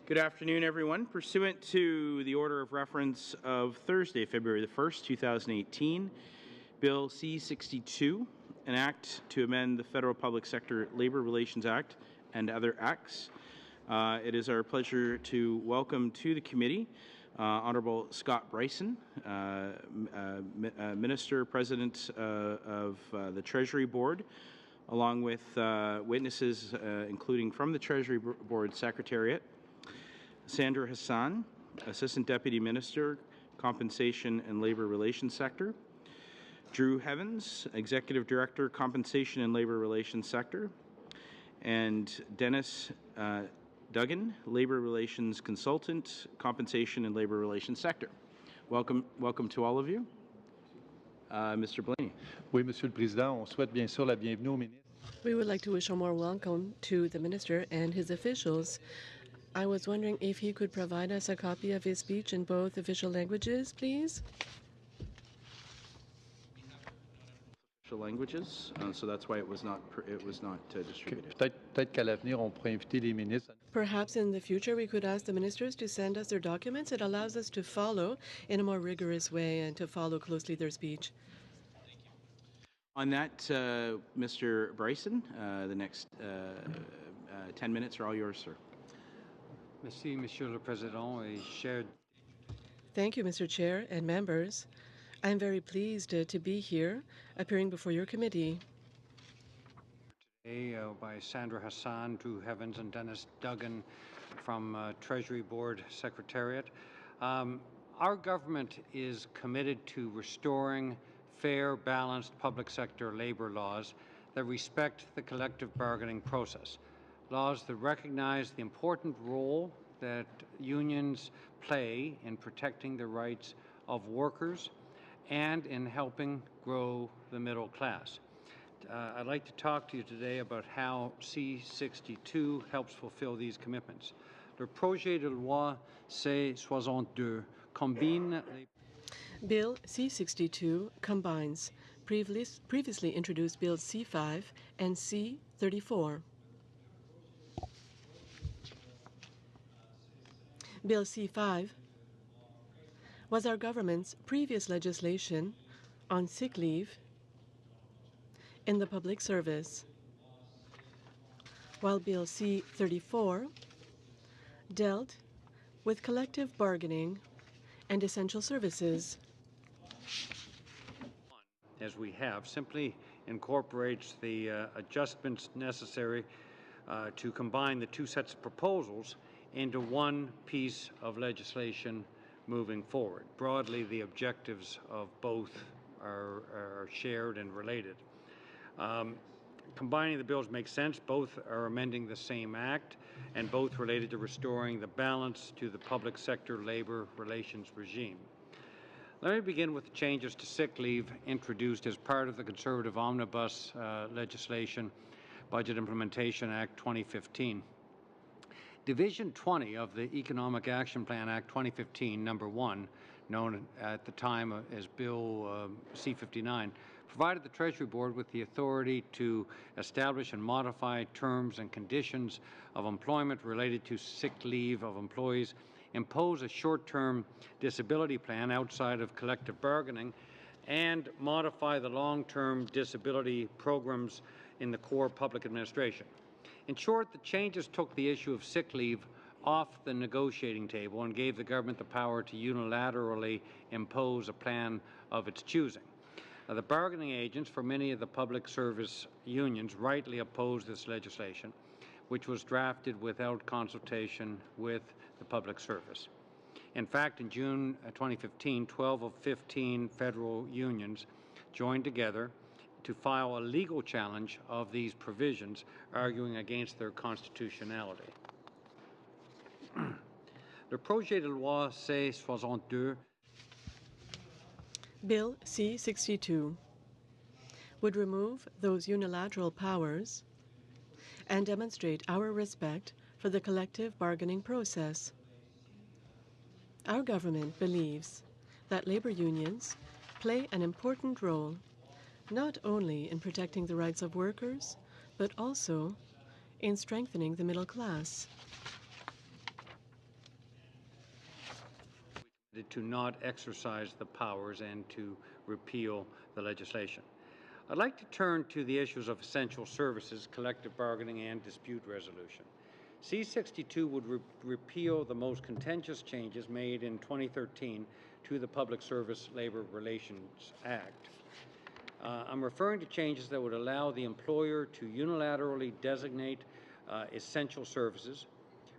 Good afternoon, everyone. Pursuant to the order of reference of Thursday, February the 1st, 2018, Bill C-62, an act to amend the Federal Public Sector Labor Relations Act and other acts. It is our pleasure to welcome to the committee Honourable Scott Brison, Minister President of the Treasury Board, along with witnesses including from the Treasury Board Secretariat, Sandra Hassan, Assistant Deputy Minister, Compensation and Labour Relations Sector, Drew Heavens, Executive Director, Compensation and Labour Relations Sector, and Dennis Duggan, Labour Relations Consultant, Compensation and Labour Relations Sector. Welcome to all of you. Mr. Blaney. Oui, Monsieur le Président, on souhaite bien sûr la bienvenue au ministre. We would like to wish a warm welcome to the Minister and his officials. I was wondering if he could provide us a copy of his speech in both official languages, please. Official languages, so that's why it was not distributed. Peut-être qu'à l'avenir, on pourrait inviter les ministres. Perhaps in the future we could ask the ministers to send us their documents. It allows us to follow in a more rigorous way and to follow closely their speech. On that, Mr. Brison, the next 10 minutes are all yours, sir. Merci, Monsieur le Président, et chers. Thank you, Mr. Chair and members. I am very pleased to be here, appearing before your committee. Today by Sandra Hassan, Drew Heavens, and Dennis Duggan from Treasury Board Secretariat. Our government is committed to restoring fair, balanced public sector labour laws that respect the collective bargaining process. Laws that recognize the important role that unions play in protecting the rights of workers and in helping grow the middle class. I'd like to talk to you today about how C-62 helps fulfill these commitments. Le projet de loi C-62 combine les... Bill C-62 combines previously introduced Bill C-5 and C-34. Bill C-5 was our government's previous legislation on sick leave in the public service, while Bill C-34 dealt with collective bargaining and essential services. As we have, simply incorporates the adjustments necessary to combine the two sets of proposals into one piece of legislation moving forward. Broadly, the objectives of both are shared and related. Combining the bills makes sense. Both are amending the same act, and both related to restoring the balance to the public sector labor relations regime. Let me begin with the changes to sick leave introduced as part of the Conservative Omnibus legislation, Budget Implementation Act 2015. Division 20 of the Economic Action Plan Act 2015, number 1, known at the time as Bill C-59, provided the Treasury Board with the authority to establish and modify terms and conditions of employment related to sick leave of employees, impose a short-term disability plan outside of collective bargaining, and modify the long-term disability programs in the core public administration. In short, the changes took the issue of sick leave off the negotiating table and gave the government the power to unilaterally impose a plan of its choosing. The bargaining agents for many of the public service unions rightly opposed this legislation, which was drafted without consultation with the public service. In fact, in June 2015, 12 of 15 federal unions joined together to file a legal challenge of these provisions, arguing against their constitutionality. Le projet de loi C-62 Bill C-62 would remove those unilateral powers and demonstrate our respect for the collective bargaining process. Our government believes that labor unions play an important role not only in protecting the rights of workers, but also in strengthening the middle class. to not exercise the powers and to repeal the legislation. I'd like to turn to the issues of essential services, collective bargaining, and dispute resolution. C-62 would repeal the most contentious changes made in 2013 to the Public Service Labor Relations Act. I'm referring to changes that would allow the employer to unilaterally designate essential services,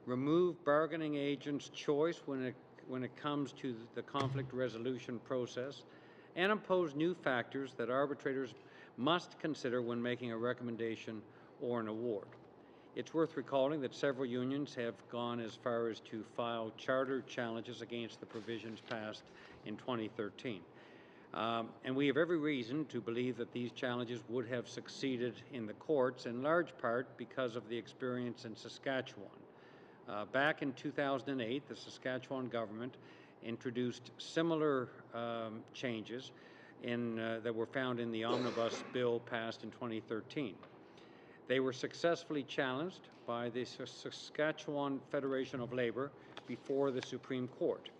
remove bargaining agents' choice when it comes to the conflict resolution process, and impose new factors that arbitrators must consider when making a recommendation or an award. It's worth recalling that several unions have gone as far as to file charter challenges against the provisions passed in 2013. And we have every reason to believe that these challenges would have succeeded in the courts, in large part because of the experience in Saskatchewan. Back in 2008, the Saskatchewan government introduced similar changes that were found in the omnibus bill passed in 2013. They were successfully challenged by the Saskatchewan Federation of Labor before the Supreme Court.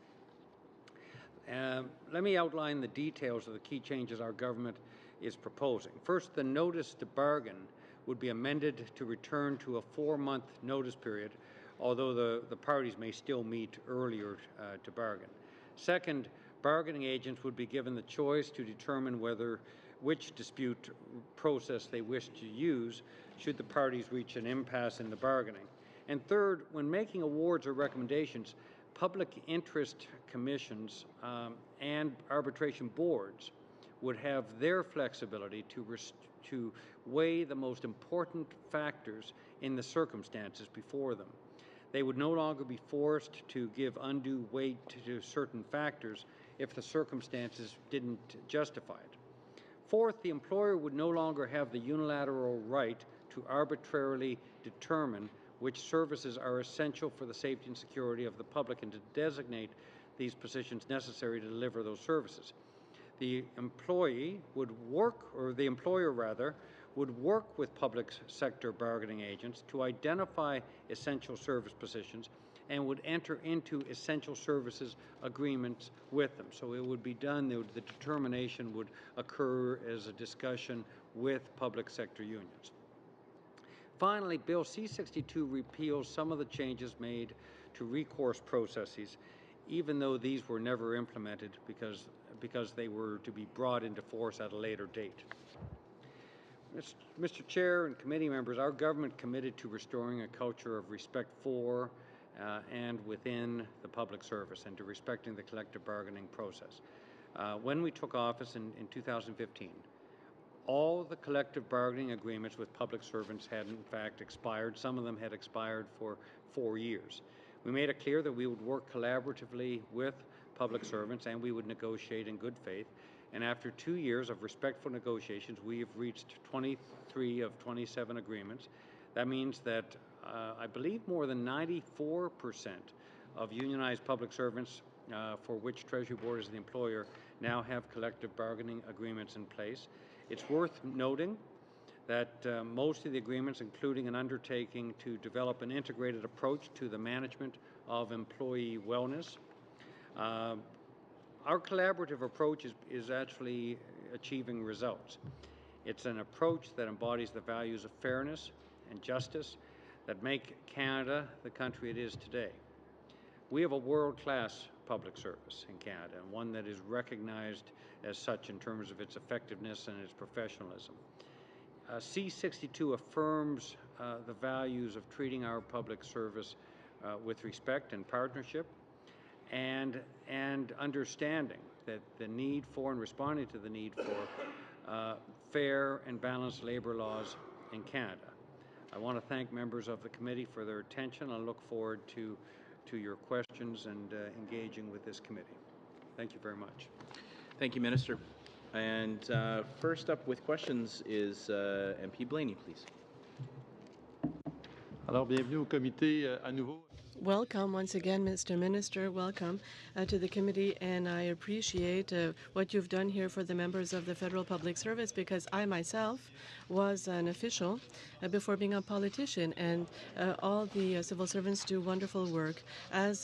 Let me outline the details of the key changes our government is proposing. First, the notice to bargain would be amended to return to a 4-month notice period, although the parties may still meet earlier to bargain. Second, bargaining agents would be given the choice to determine which dispute process they wish to use should the parties reach an impasse in the bargaining. And third, when making awards or recommendations, public interest commissions and arbitration boards would have their flexibility to weigh the most important factors in the circumstances before them. They would no longer be forced to give undue weight to certain factors if the circumstances didn't justify it. Fourth, the employer would no longer have the unilateral right to arbitrarily determine which services are essential for the safety and security of the public and to designate these positions necessary to deliver those services. The employer would work with public sector bargaining agents to identify essential service positions and would enter into essential services agreements with them. So it would be done, the determination would occur as a discussion with public sector unions. Finally, Bill C-62 repeals some of the changes made to recourse processes, even though these were never implemented because they were to be brought into force at a later date. Mr. Chair and committee members, our government committed to restoring a culture of respect for and within the public service and to respecting the collective bargaining process. When we took office in 2015, all the collective bargaining agreements with public servants had in fact expired. Some of them had expired for 4 years. We made it clear that we would work collaboratively with public servants and we would negotiate in good faith. And after 2 years of respectful negotiations, we have reached 23 of 27 agreements. That means that I believe more than 94% of unionized public servants for which Treasury Board is the employer now have collective bargaining agreements in place. It's worth noting that most of the agreements, including an undertaking to develop an integrated approach to the management of employee wellness. Our collaborative approach is actually achieving results. It's an approach that embodies the values of fairness and justice that make Canada the country it is today. We have a world-class public service in Canada, and one that is recognized as such in terms of its effectiveness and its professionalism. C-62 affirms the values of treating our public service with respect and partnership, and understanding that the need for and responding to the need for fair and balanced labor laws in Canada. I want to thank members of the committee for their attention. I look forward to your questions and engaging with this committee. Thank you very much. Thank you, Minister. And first up with questions is MP Blaney, please. Alors, bienvenue au comité à nouveau. Welcome once again, Mr. Minister. Welcome to the committee, and I appreciate what you've done here for the members of the Federal Public Service, because I myself was an official before being a politician, and all the civil servants do wonderful work. As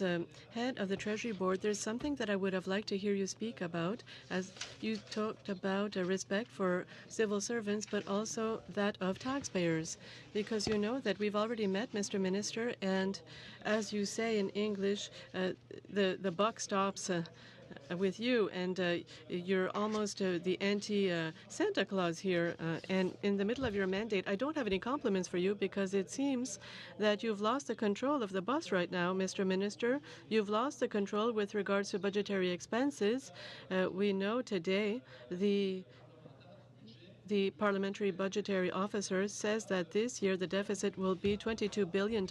head of the Treasury Board, there's something that I would have liked to hear you speak about, as you talked about respect for civil servants, but also that of taxpayers, because you know that we've already met, Mr. Minister, and as you say in English, the buck stops with you, and you're almost the anti-Santa Claus here. And in the middle of your mandate, I don't have any compliments for you, because it seems that you've lost the control of the bus right now, Mr. Minister. You've lost the control with regards to budgetary expenses. We know today the parliamentary budgetary officer says that this year the deficit will be $22 billion,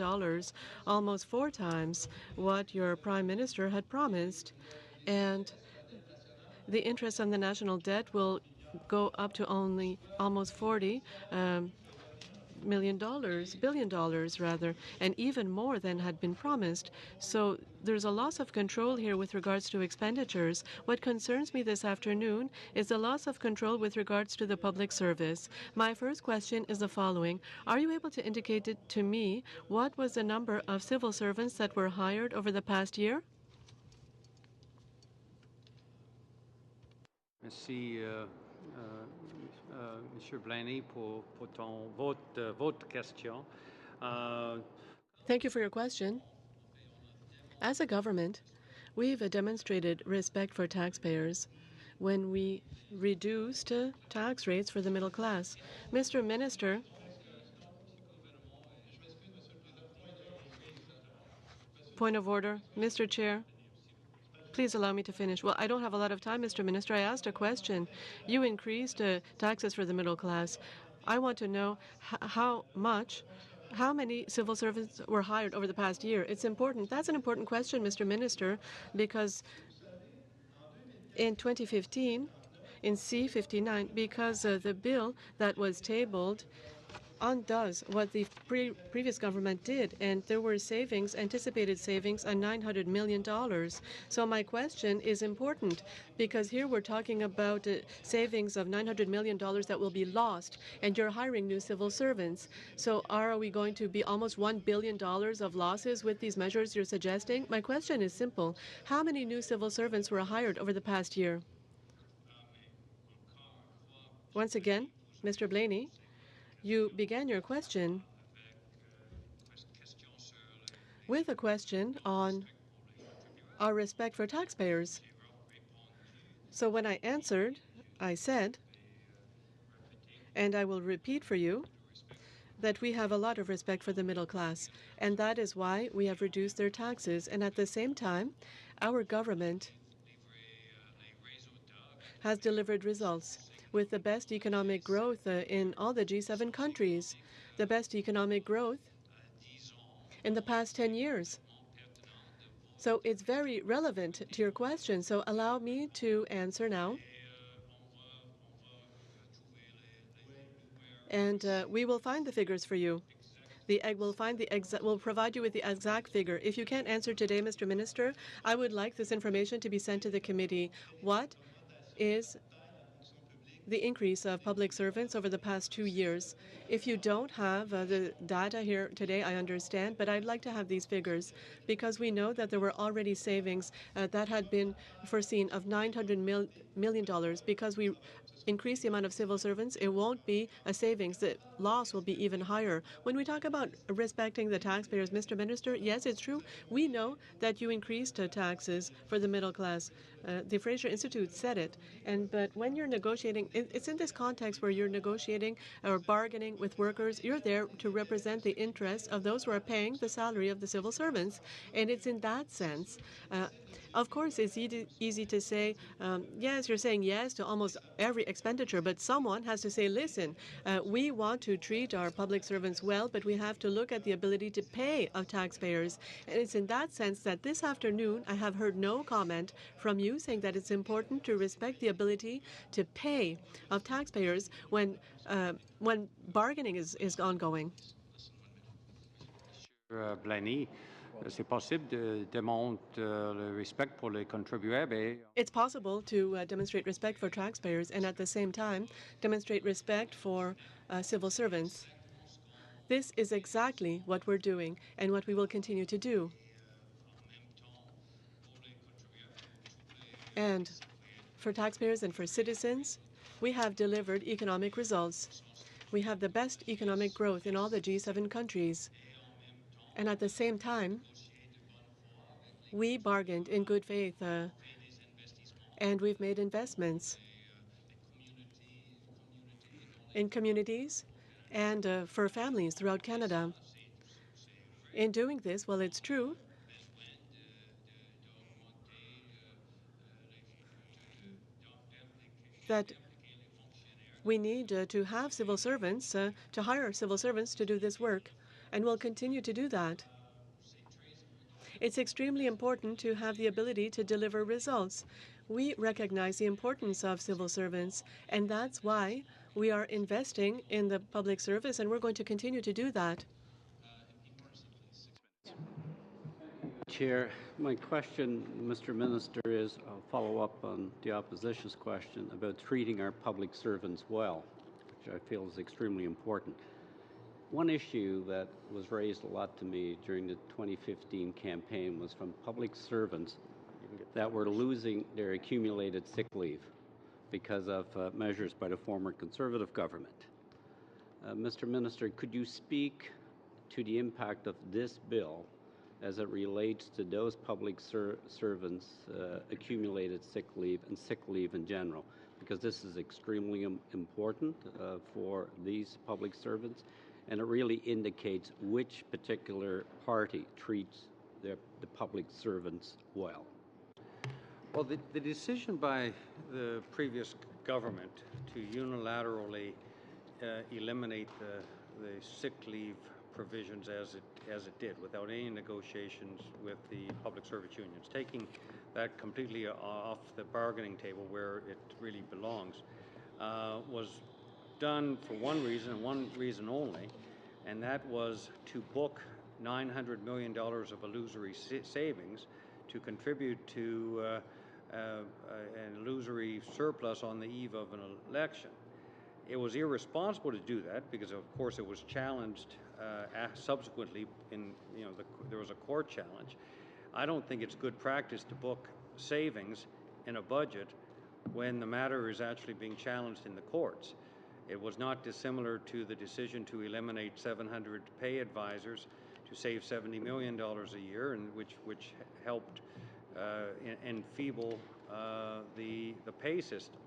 almost 4 times what your prime minister had promised. And the interest on the national debt will go up to only almost $40 billion rather, and even more than had been promised. So there's a loss of control here with regards to expenditures. What concerns me this afternoon is the loss of control with regards to the public service. My first question is the following. Are you able to indicate it to me what was the number of civil servants that were hired over the past year? Merci, Monsieur Blaney, pour votre question. Thank you for your question. As a government, we've demonstrated respect for taxpayers when we reduced tax rates for the middle class. Mr. Minister, point of order. Mr. Chair, please allow me to finish. Well, I don't have a lot of time, Mr. Minister. I asked a question. You increased taxes for the middle class. I want to know how many civil servants were hired over the past year. It's important. That's an important question, Mr. Minister, because in 2015, in C-59, because the bill that was tabled undoes what the previous government did, and there were savings, anticipated savings, on $900 million. So my question is important, because here we're talking about savings of $900 million that will be lost, and you're hiring new civil servants. So are we going to be almost $1 billion of losses with these measures you're suggesting? My question is simple. How many new civil servants were hired over the past year? Once again, Mr. Blaney, you began your question with a question on our respect for taxpayers. So when I answered, I said, and I will repeat for you, that we have a lot of respect for the middle class, and that is why we have reduced their taxes. And at the same time, our government has delivered results with the best economic growth in all the G7 countries, the best economic growth in the past 10 years. So it's very relevant to your question. So allow me to answer now. And we will find the figures for you. We'll provide you with the exact figure. If you can't answer today, Mr. Minister, I would like this information to be sent to the committee. What is the increase of public servants over the past 2 years? If you don't have the data here today, I understand, but I'd like to have these figures, because we know that there were already savings that had been foreseen of $900 million. Because we increase the amount of civil servants, it won't be a savings. The loss will be even higher. When we talk about respecting the taxpayers, Mr. Minister, yes, it's true. We know that you increased taxes for the middle class. The Fraser Institute said it. But when you're negotiating, it's in this context where you're negotiating or bargaining with workers, you're there to represent the interests of those who are paying the salary of the civil servants. And it's in that sense. Of course, it's easy to say, yes, you're saying yes to almost every expenditure, but someone has to say, listen, we want to treat our public servants well, but we have to look at the ability to pay of taxpayers. And it's in that sense that this afternoon I have heard no comment from you saying that it's important to respect the ability to pay of taxpayers when bargaining is ongoing. Blaney, c'est possible de démontrer le respect pour les contribuables et It's possible to demonstrate respect for taxpayers and at the same time demonstrate respect for civil servants. This is exactly what we're doing and what we will continue to do. And for taxpayers and for citizens, we have delivered economic results. We have the best economic growth in all the G7 countries. And at the same time, we bargained in good faith and we've made investments in communities and for families throughout Canada. In doing this, well, it's true that we need to have civil servants, to hire civil servants to do this work, and we'll continue to do that. It's extremely important to have the ability to deliver results. We recognize the importance of civil servants, and that's why we are investing in the public service, and we're going to continue to do that. Chair, my question, Mr. Minister, is a follow-up on the opposition's question about treating our public servants well, which I feel is extremely important. One issue that was raised a lot to me during the 2015 campaign was from public servants that were losing their accumulated sick leave because of measures by the former Conservative government. Mr. Minister, could you speak to the impact of this bill as it relates to those public servants' accumulated sick leave and sick leave in general? Because this is extremely important for these public servants, and it really indicates which particular party treats the public servants well. Well, the decision by the previous government to unilaterally eliminate the sick leave provisions as it did, without any negotiations with the public service unions, taking that completely off the bargaining table where it really belongs, was done for one reason and one reason only, and that was to book $900 million of illusory savings to contribute to an illusory surplus on the eve of an election. It was irresponsible to do that because, of course, it was challenged subsequently. There was a court challenge. I don't think it's good practice to book savings in a budget when the matter is actually being challenged in the courts. It was not dissimilar to the decision to eliminate 700 pay advisors to save $70 million a year, and which helped enfeeble the pay system.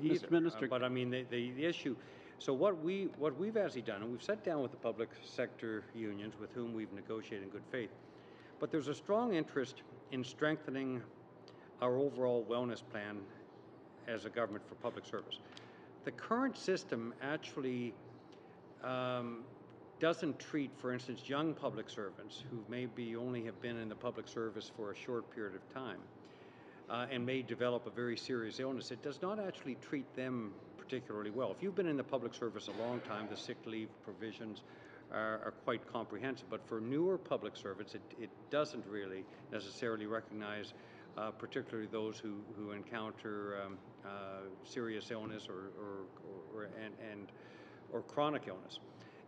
Mr. Minister, but I mean the issue. So what we've actually done, and we've sat down with the public sector unions with whom we've negotiated in good faith, but there's a strong interest in strengthening our overall wellness plan as a government for public service. The current system actually doesn't treat, for instance, young public servants who maybe only have been in the public service for a short period of time and may develop a very serious illness. It does not actually treat them particularly well. If you've been in the public service a long time, the sick leave provisions are quite comprehensive. But for newer public servants, it doesn't really necessarily recognize particularly those who encounter serious illness or chronic illness.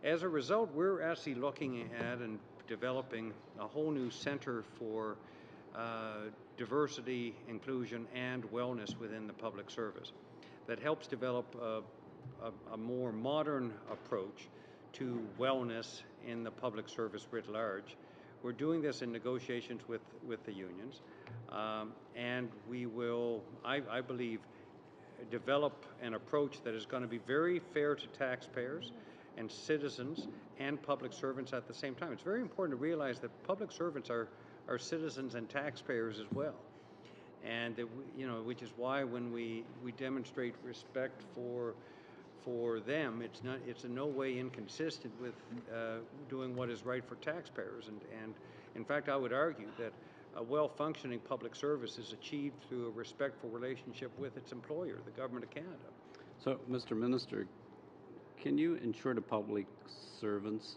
As a result, we're actually looking at and developing a whole new center for diversity, inclusion, and wellness within the public service that helps develop a more modern approach to wellness in the public service writ large. We're doing this in negotiations with the unions, and we will, I believe, develop an approach that is going to be very fair to taxpayers and citizens and public servants at the same time. It's very important to realize that public servants are citizens and taxpayers as well, and that which is why when we demonstrate respect for them, it's in no way inconsistent with doing what is right for taxpayers. And in fact, I would argue that a well-functioning public service is achieved through a respectful relationship with its employer, the Government of Canada. So, Mr. Minister, can you ensure the public servants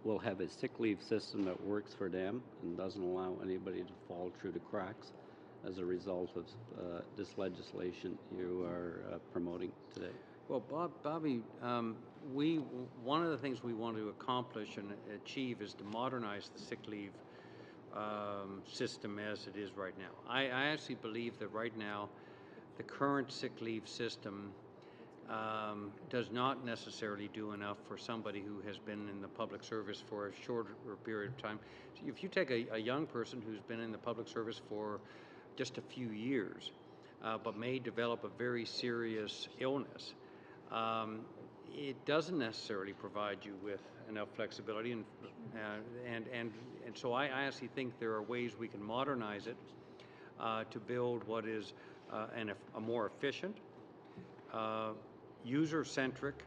will have a sick leave system that works for them and doesn't allow anybody to fall through the cracks as a result of this legislation you are promoting today? Well, Bobby, one of the things we want to accomplish and achieve is to modernize the sick leave system as it is right now. I actually believe that right now the current sick leave system does not necessarily do enough for somebody who has been in the public service for a shorter period of time. So if you take a young person who's been in the public service for just a few years, but may develop a very serious illness, it doesn't necessarily provide you with enough flexibility, and so I actually think there are ways we can modernize it to build what is a more efficient, user-centric,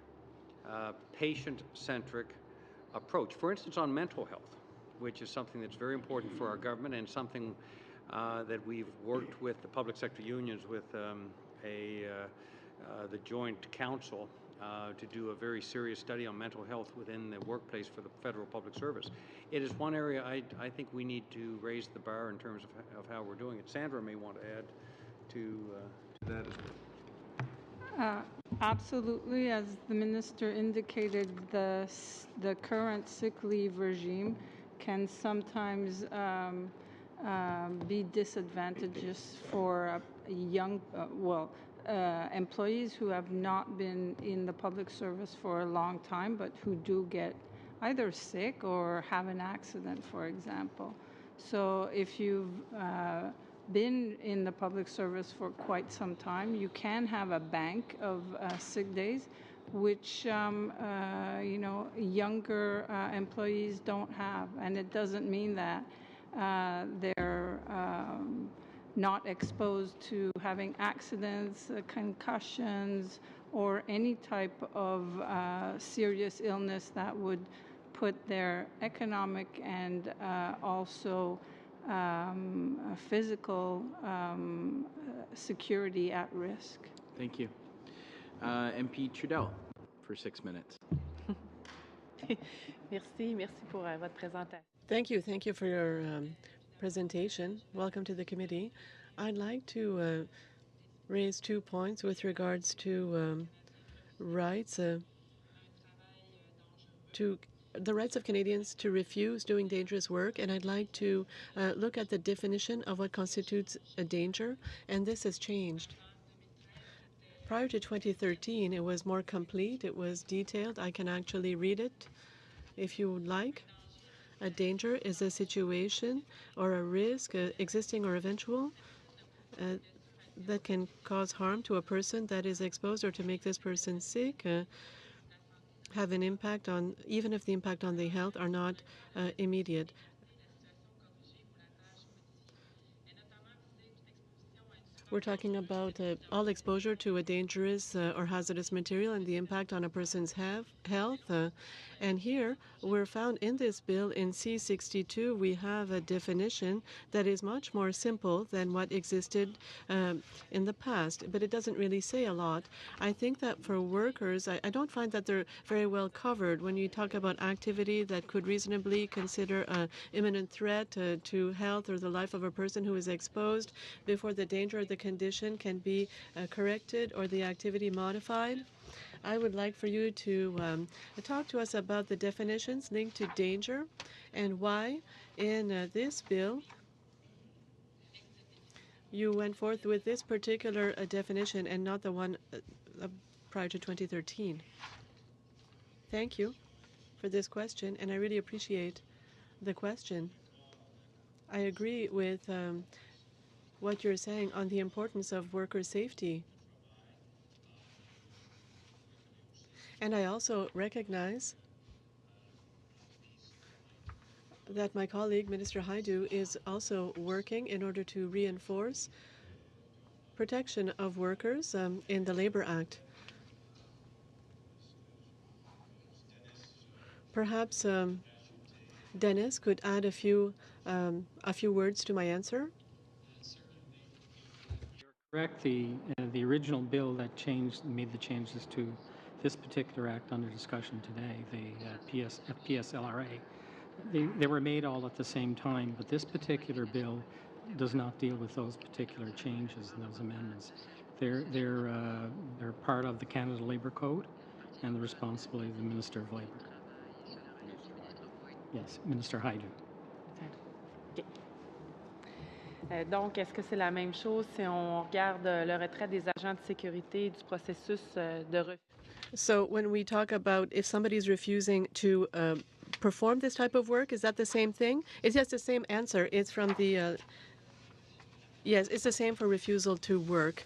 patient-centric approach. For instance, on mental health, which is something that's very important for our government and something that we've worked with the public sector unions with the Joint Council to do a very serious study on mental health within the workplace for the federal public service. It is one area I think we need to raise the bar in terms of how we're doing it. Sandra may want to add to that as well. Absolutely. As the minister indicated, the current sick leave regime can sometimes be disadvantageous for young, employees who have not been in the public service for a long time, but who do get either sick or have an accident, for example. So if you've been in the public service for quite some time, you can have a bank of sick days, which younger employees don't have, and it doesn't mean that they're not exposed to having accidents, concussions, or any type of serious illness that would put their economic and also physical security at risk. Thank you. MP Trudel for 6 minutes. Merci pour votre présentation. Thank you for your presentation. Welcome to the committee. I'd like to raise 2 points with regards to rights, to the rights of Canadians to refuse doing dangerous work, and I'd like to look at the definition of what constitutes a danger, and this has changed. Prior to 2013, it was more complete, it was detailed. I can actually read it if you would like. A danger is a situation or a risk, existing or eventual, that can cause harm to a person that is exposed or to make this person sick, have an impact on, even if the impact on the health are not immediate. We're talking about all exposure to a dangerous or hazardous material and the impact on a person's health. And here, we're found in this bill in C-62, we have a definition that is much more simple than what existed in the past, but it doesn't really say a lot. I think that for workers, I don't find that they're very well covered when you talk about activity that could reasonably consider an imminent threat to health or the life of a person who is exposed before the danger or the condition can be corrected or the activity modified. I would like for you to talk to us about the definitions linked to danger and why in this bill you went forth with this particular definition and not the one prior to 2013. Thank you for this question, and I really appreciate the question. I agree with what you're saying on the importance of worker safety. And I also recognize that my colleague, Minister Hajdu, is also working in order to reinforce protection of workers in the Labor Act. Perhaps Dennis could add a few words to my answer. Correct. The original bill that made the changes to this particular act under discussion today, the FPSLRA, they were made all at the same time, but this particular bill does not deal with those particular changes and those amendments. They're part of the Canada Labour Code and the responsibility of the Minister of Labour. Yes, Minister Hajdu. OK. Donc, est-ce que c'est la même chose si on regarde le retrait des agents de sécurité du processus de refus? So when we talk about if somebody's refusing to perform this type of work, is that the same thing? It's just the same answer. It's from the... yes, it's the same for refusal to work.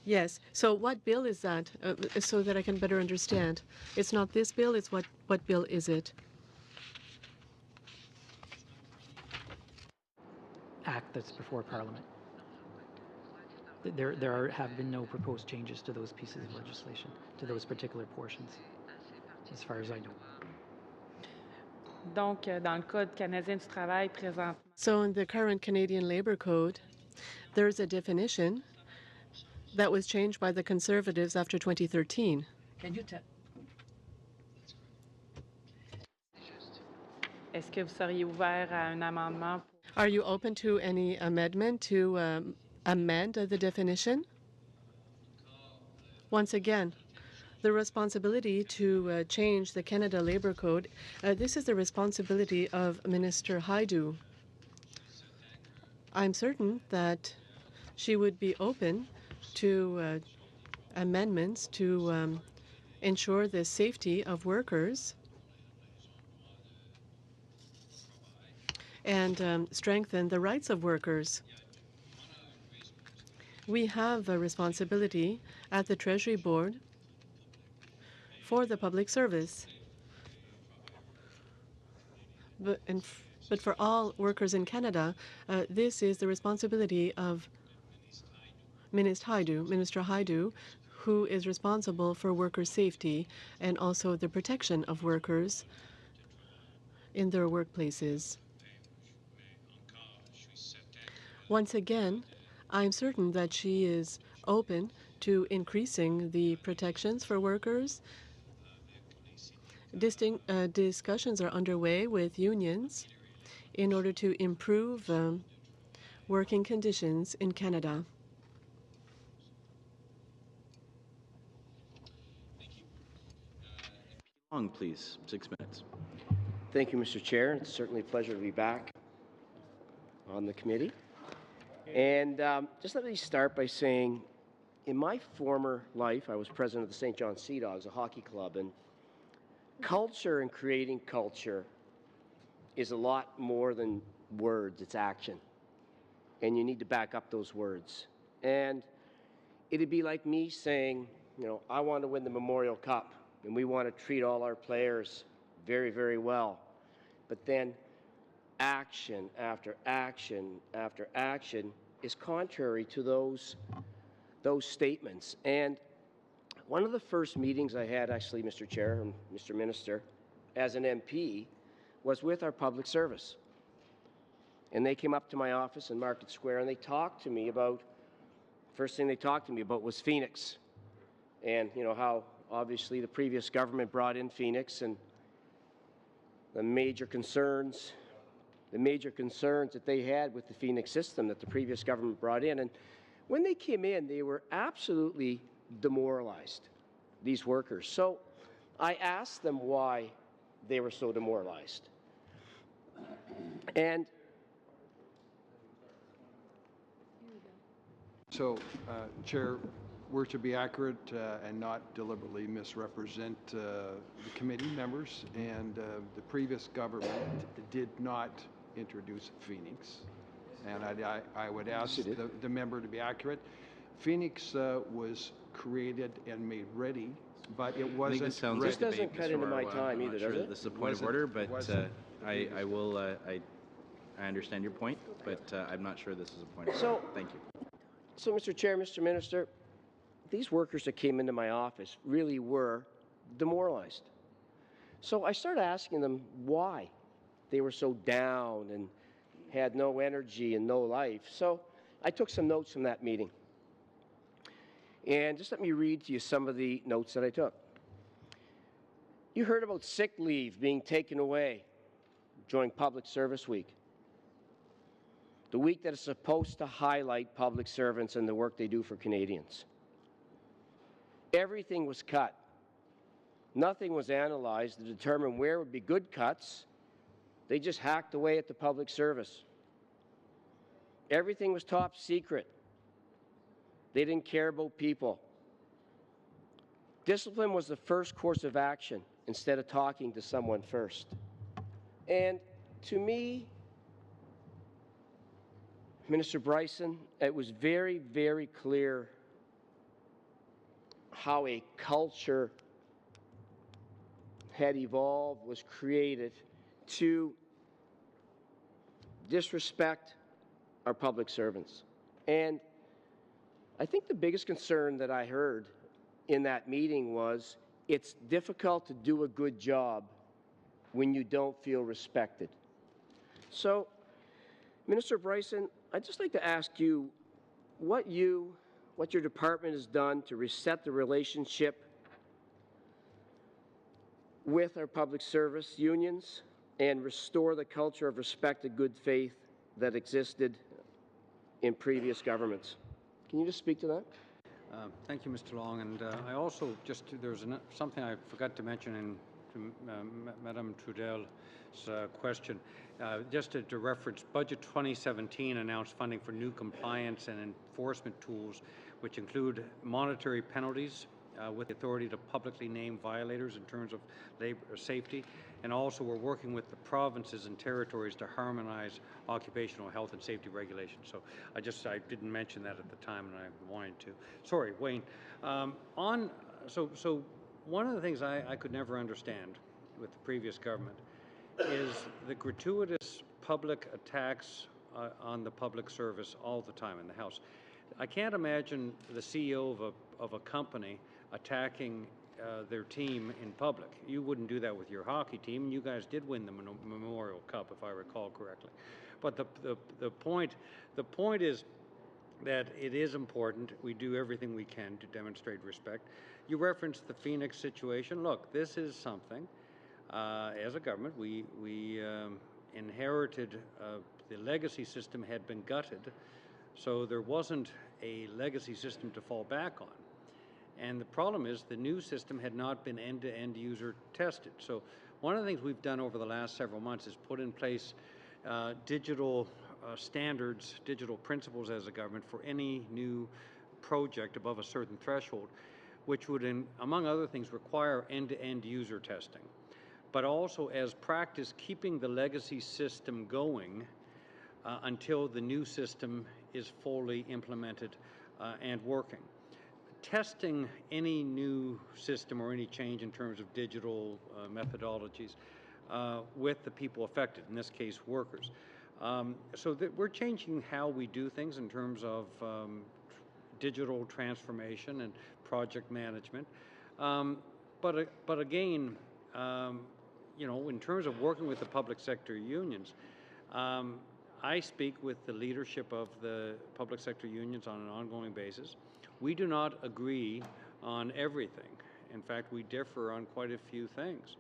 Yes. So what bill is that, so that I can better understand? It's not this bill, it's what bill is it? Act that's before Parliament. There have been no proposed changes to those pieces of legislation, to those particular portions, as far as I know. Donc, dans le Code canadien du travail présentement. So in the current Canadian Labour Code, there's a definition that was changed by the Conservatives after 2013. Can you tell? Est-ce que vous seriez ouvert à un amendement? Are you open to any amendment to amend the definition? Once again, the responsibility to change the Canada Labour Code, this is the responsibility of Minister Hajdu. I'm certain that she would be open to amendments to ensure the safety of workers and strengthen the rights of workers. We have a responsibility at the Treasury Board for the public service. But for all workers in Canada, this is the responsibility of Minister Hajdu, who is responsible for worker safety and also the protection of workers in their workplaces. Once again, I'm certain that she is open to increasing the protections for workers. Discussions are underway with unions in order to improve working conditions in Canada. Long, please. 6 minutes. Thank you, Mr. Chair. It's certainly a pleasure to be back on the committee. And just let me start by saying, in my former life, I was president of the St. John Sea Dogs, a hockey club, and culture and creating culture is a lot more than words, it's action. And you need to back up those words. And it'd be like me saying, you know, I want to win the Memorial Cup, and we want to treat all our players very, very well. But then action after action after action is contrary to those statements. And one of the first meetings I had, actually, Mr. Chair and Mr. Minister, as an MP, was with our public service. And they came up to my office in Market Square and they talked to me about, first thing they talked to me about was Phoenix. And, you know, how obviously the previous government brought in Phoenix and the major concerns that they had with the Phoenix system that the previous government brought in. And when they came in, they were absolutely demoralized, these workers. So I asked them why they were so demoralized. And so, Chair, we're to be accurate and not deliberately misrepresent the committee members, and the previous government did not introduce Phoenix, and I would ask the member to be accurate. Phoenix was created and made ready, but it wasn't. I think this sounds this doesn't cut into my time either, does it? This is a point of order, but I understand your point, but I'm not sure this is a point of order. Thank you. So, Mr. Chair, Mr. Minister, these workers that came into my office really were demoralized. So I started asking them why they were so down and had no energy and no life. So I took some notes from that meeting. And just let me read to you some of the notes that I took. You heard about sick leave being taken away during Public Service Week, the week that is supposed to highlight public servants and the work they do for Canadians. Everything was cut. Nothing was analyzed to determine where would be good cuts. They just hacked away at the public service. Everything was top secret. They didn't care about people. Discipline was the first course of action instead of talking to someone first. And to me, Minister Bryson, it was very, very clear how a culture had evolved, was created to disrespect our public servants. And I think the biggest concern that I heard in that meeting was it's difficult to do a good job when you don't feel respected. So, Minister Bryson, I'd just like to ask you what your department has done to reset the relationship with our public service unions and restore the culture of respect and good faith that existed in previous governments. Can you just speak to that? Thank you, Mr. Long. And I also there's something I forgot to mention to Madame Trudel's question. Just to reference, Budget 2017 announced funding for new compliance and enforcement tools, which include monetary penalties with the authority to publicly name violators in terms of labor safety. And also we're working with the provinces and territories to harmonize occupational health and safety regulations. So I didn't mention that at the time, and I wanted to. Sorry, Wayne. So one of the things I could never understand with the previous government is the gratuitous public attacks on the public service all the time in the House. I can't imagine the CEO of a company attacking their team in public. You wouldn't do that with your hockey team. You guys did win the Memorial Cup, if I recall correctly. But the point is that it is important. We do everything we can to demonstrate respect. You referenced the Phoenix situation. Look, this is something. As a government, we inherited the legacy system had been gutted, so there wasn't a legacy system to fall back on. And the problem is the new system had not been end-to-end user tested. So one of the things we've done over the last several months is put in place digital standards, digital principles as a government for any new project above a certain threshold, which would, among other things, require end-to-end user testing. But also, as practice, keeping the legacy system going until the new system is fully implemented and working. Testing any new system or any change in terms of digital methodologies with the people affected, in this case, workers. So that we're changing how we do things in terms of digital transformation and project management. But again, in terms of working with the public sector unions, I speak with the leadership of the public sector unions on an ongoing basis. We do not agree on everything. In fact, we differ on quite a few things.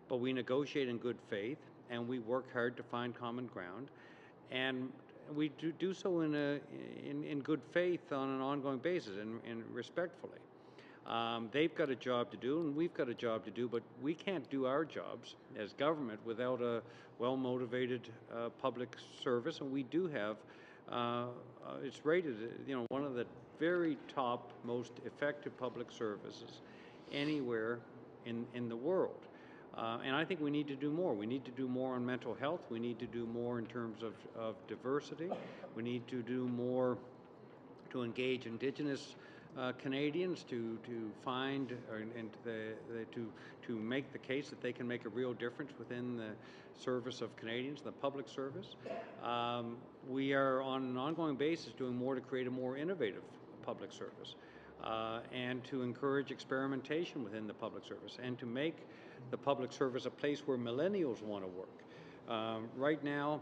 But we negotiate in good faith, and we work hard to find common ground. And we do so in good faith on an ongoing basis and respectfully. They've got a job to do, and we've got a job to do, but we can't do our jobs as government without a well-motivated public service, and we do have, it's rated, one of the very top, most effective public services anywhere in the world. And I think we need to do more. We need to do more on mental health. We need to do more in terms of diversity. We need to do more to engage Indigenous Canadians to find and to make the case that they can make a real difference within the service of Canadians, the public service. We are on an ongoing basis doing more to create a more innovative public service and to encourage experimentation within the public service and to make the public service a place where millennials want to work. Right now,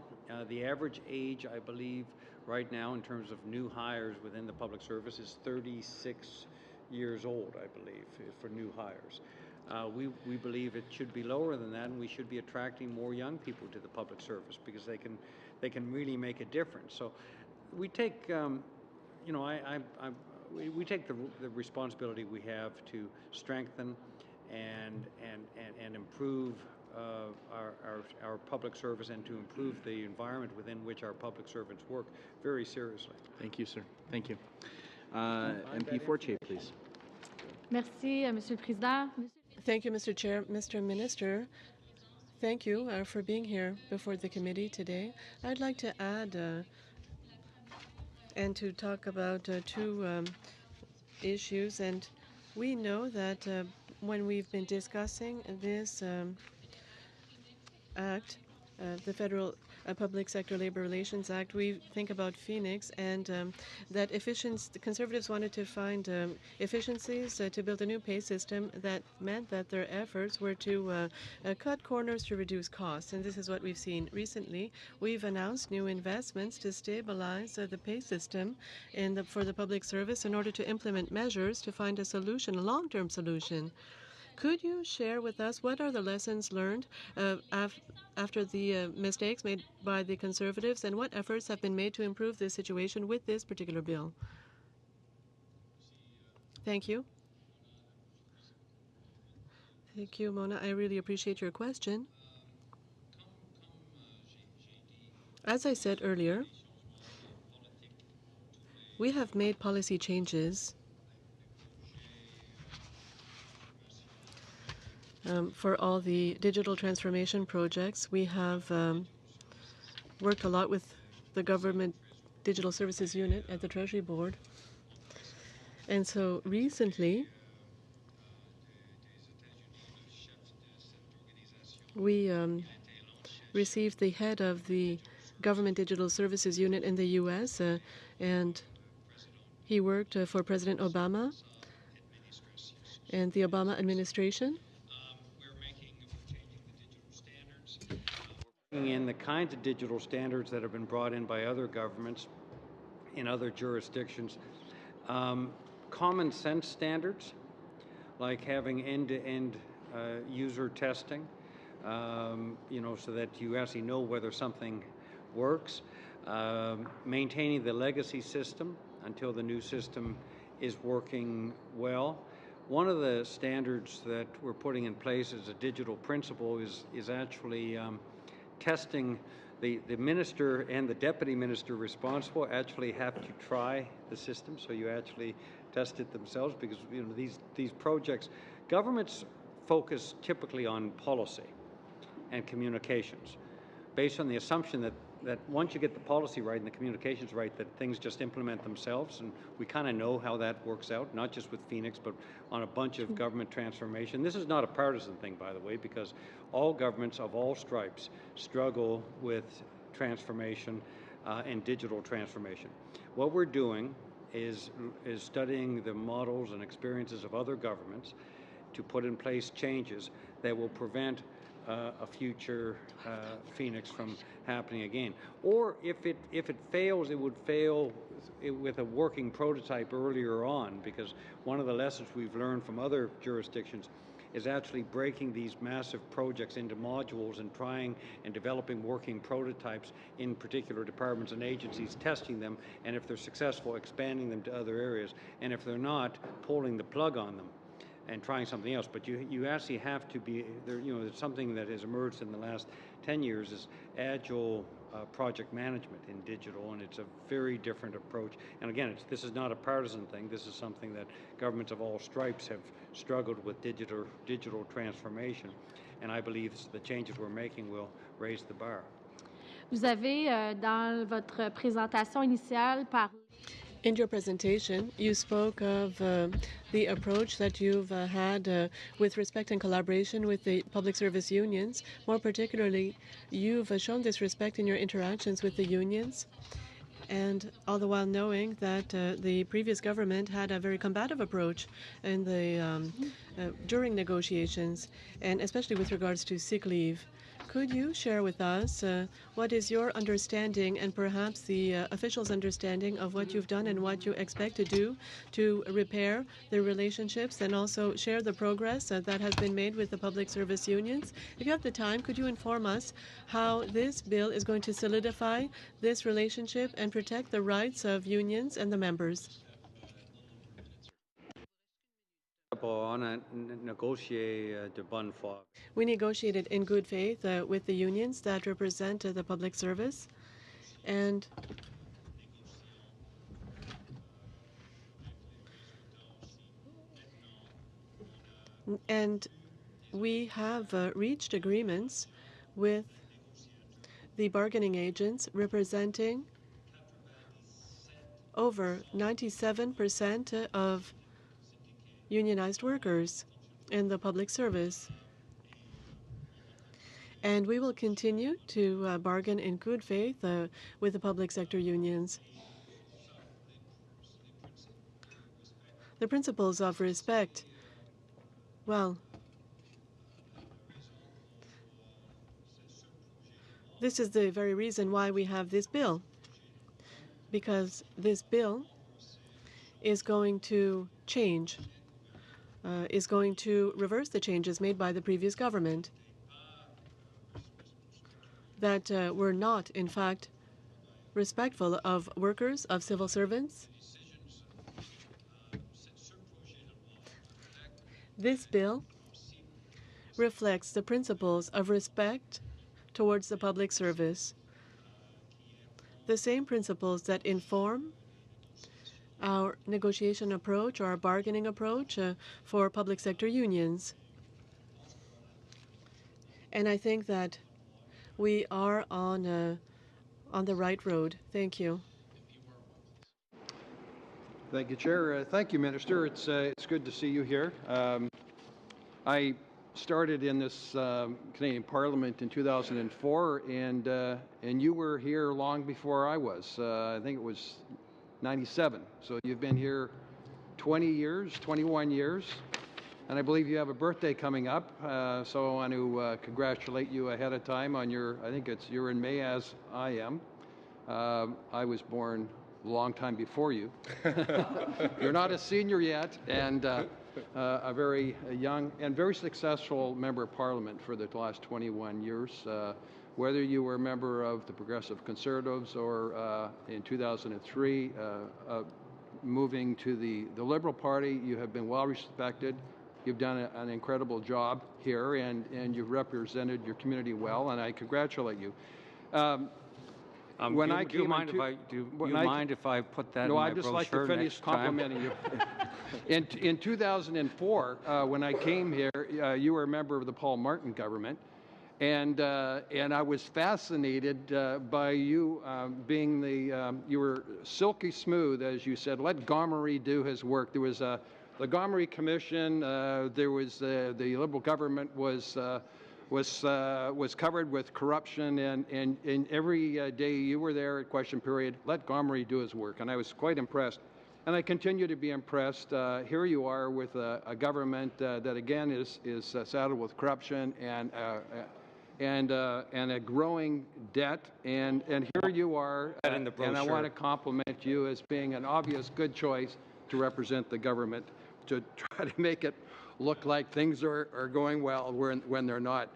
the average age, I believe, right now in terms of new hires within the public service is 36 years old, I believe, for new hires. We believe it should be lower than that, and we should be attracting more young people to the public service because they can really make a difference. So we take, we take the responsibility we have to strengthen and improve our public service and to improve the environment within which our public servants work very seriously. Thank you, sir. Thank you. MP Fortier, please. Merci, Monsieur le Président. Thank you, Mr. Chair. Mr. Minister, thank you for being here before the committee today. I'd like to add and to talk about two issues. And we know that when we've been discussing this act, the Federal Public Sector Labor Relations Act, we think about Phoenix and that the Conservatives wanted to find efficiencies to build a new pay system that meant that their efforts were to cut corners to reduce costs. And this is what we've seen recently. We've announced new investments to stabilize the pay system for the public service in order to implement measures to find a solution, a long-term solution. Could you share with us what are the lessons learned after the mistakes made by the Conservatives, and what efforts have been made to improve the situation with this particular bill? Thank you. Thank you, Mona. I really appreciate your question. As I said earlier, we have made policy changes for all the digital transformation projects. We have worked a lot with the Government Digital Services Unit at the Treasury Board. And so recently, we received the head of the Government Digital Services Unit in the U.S., and he worked for President Obama and the Obama administration. In the kinds of digital standards that have been brought in by other governments in other jurisdictions, common sense standards like having end-to-end user testing, so that you actually know whether something works, maintaining the legacy system until the new system is working well. One of the standards that we're putting in place as a digital principle is actually testing. The minister and the deputy minister responsible actually have to try the system, so you actually test it themselves, because these projects, governments focus typically on policy and communications, based on the assumption that once you get the policy right and the communications right, that things just implement themselves. And we kind of know how that works out, not just with Phoenix, but on a bunch of government transformation. This is not a partisan thing, by the way, because all governments of all stripes struggle with transformation and digital transformation. What we're doing is studying the models and experiences of other governments to put in place changes that will prevent a future Phoenix from happening again. Or if it fails, it would fail with a working prototype earlier on, because one of the lessons we've learned from other jurisdictions is actually breaking these massive projects into modules and trying and developing working prototypes in particular departments and agencies, testing them, and if they're successful, expanding them to other areas, and if they're not, pulling the plug on them and trying something else. But you actually have to be there. It's something that has emerged in the last 10 years is agile project management in digital, and it's a very different approach. And again, this is not a partisan thing. This is something that governments of all stripes have struggled with, digital transformation. And I believe the changes we're making will raise the bar. Vous avez, dans votre présentation initiale, parlé. In your presentation, you spoke of the approach that you've had with respect and collaboration with the public service unions. More particularly, you've shown this respect in your interactions with the unions, and all the while knowing that the previous government had a very combative approach in the during negotiations, and especially with regards to sick leave. Could you share with us what is your understanding and perhaps the officials' understanding of what you've done and what you expect to do to repair the relationships and also share the progress that has been made with the public service unions? If you have the time, could you inform us how this bill is going to solidify this relationship and protect the rights of unions and the members? We negotiated in good faith with the unions that represent the public service, and we have reached agreements with the bargaining agents representing over 97% of unionized workers in the public service. And we will continue to bargain in good faith with the public sector unions. The principles of respect, well, this is the very reason why we have this bill, because this bill is going to change, is going to reverse the changes made by the previous government that were not, in fact, respectful of workers, of civil servants. This bill reflects the principles of respect towards the public service, the same principles that inform our negotiation approach or our bargaining approach for public sector unions. And I think that we are on the right road. Thank you. Thank you, Chair. Thank you, Minister. It's good to see you here. I started in this Canadian Parliament in 2004, and you were here long before I was. I think it was 97. So you've been here 20 years, 21 years. And I believe you have a birthday coming up, so I want to congratulate you ahead of time on your, I think you're in May as I am. I was born a long time before you. You're not a senior yet, and a very young and very successful member of Parliament for the last 21 years. Whether you were a member of the Progressive Conservatives or in 2003, moving to the Liberal Party, you have been well respected. You've done an incredible job here, and you've represented your community well, and I congratulate you. Do you mind if I put that in my brochure? No, I'd just like to finish complimenting you. In 2004, when I came here, you were a member of the Paul Martin government, and I was fascinated by you being you were silky smooth, as you said. Let Gomery do his work. There was the Gomery Commission. There was the Liberal government was covered with corruption, and every day you were there at question period, let Gomery do his work, and I was quite impressed. And I continue to be impressed. Here you are with a government that again is saddled with corruption and a growing debt, and here you are, and I want to compliment you as being an obvious good choice to represent the government, to try to make it look like things are going well when they're not.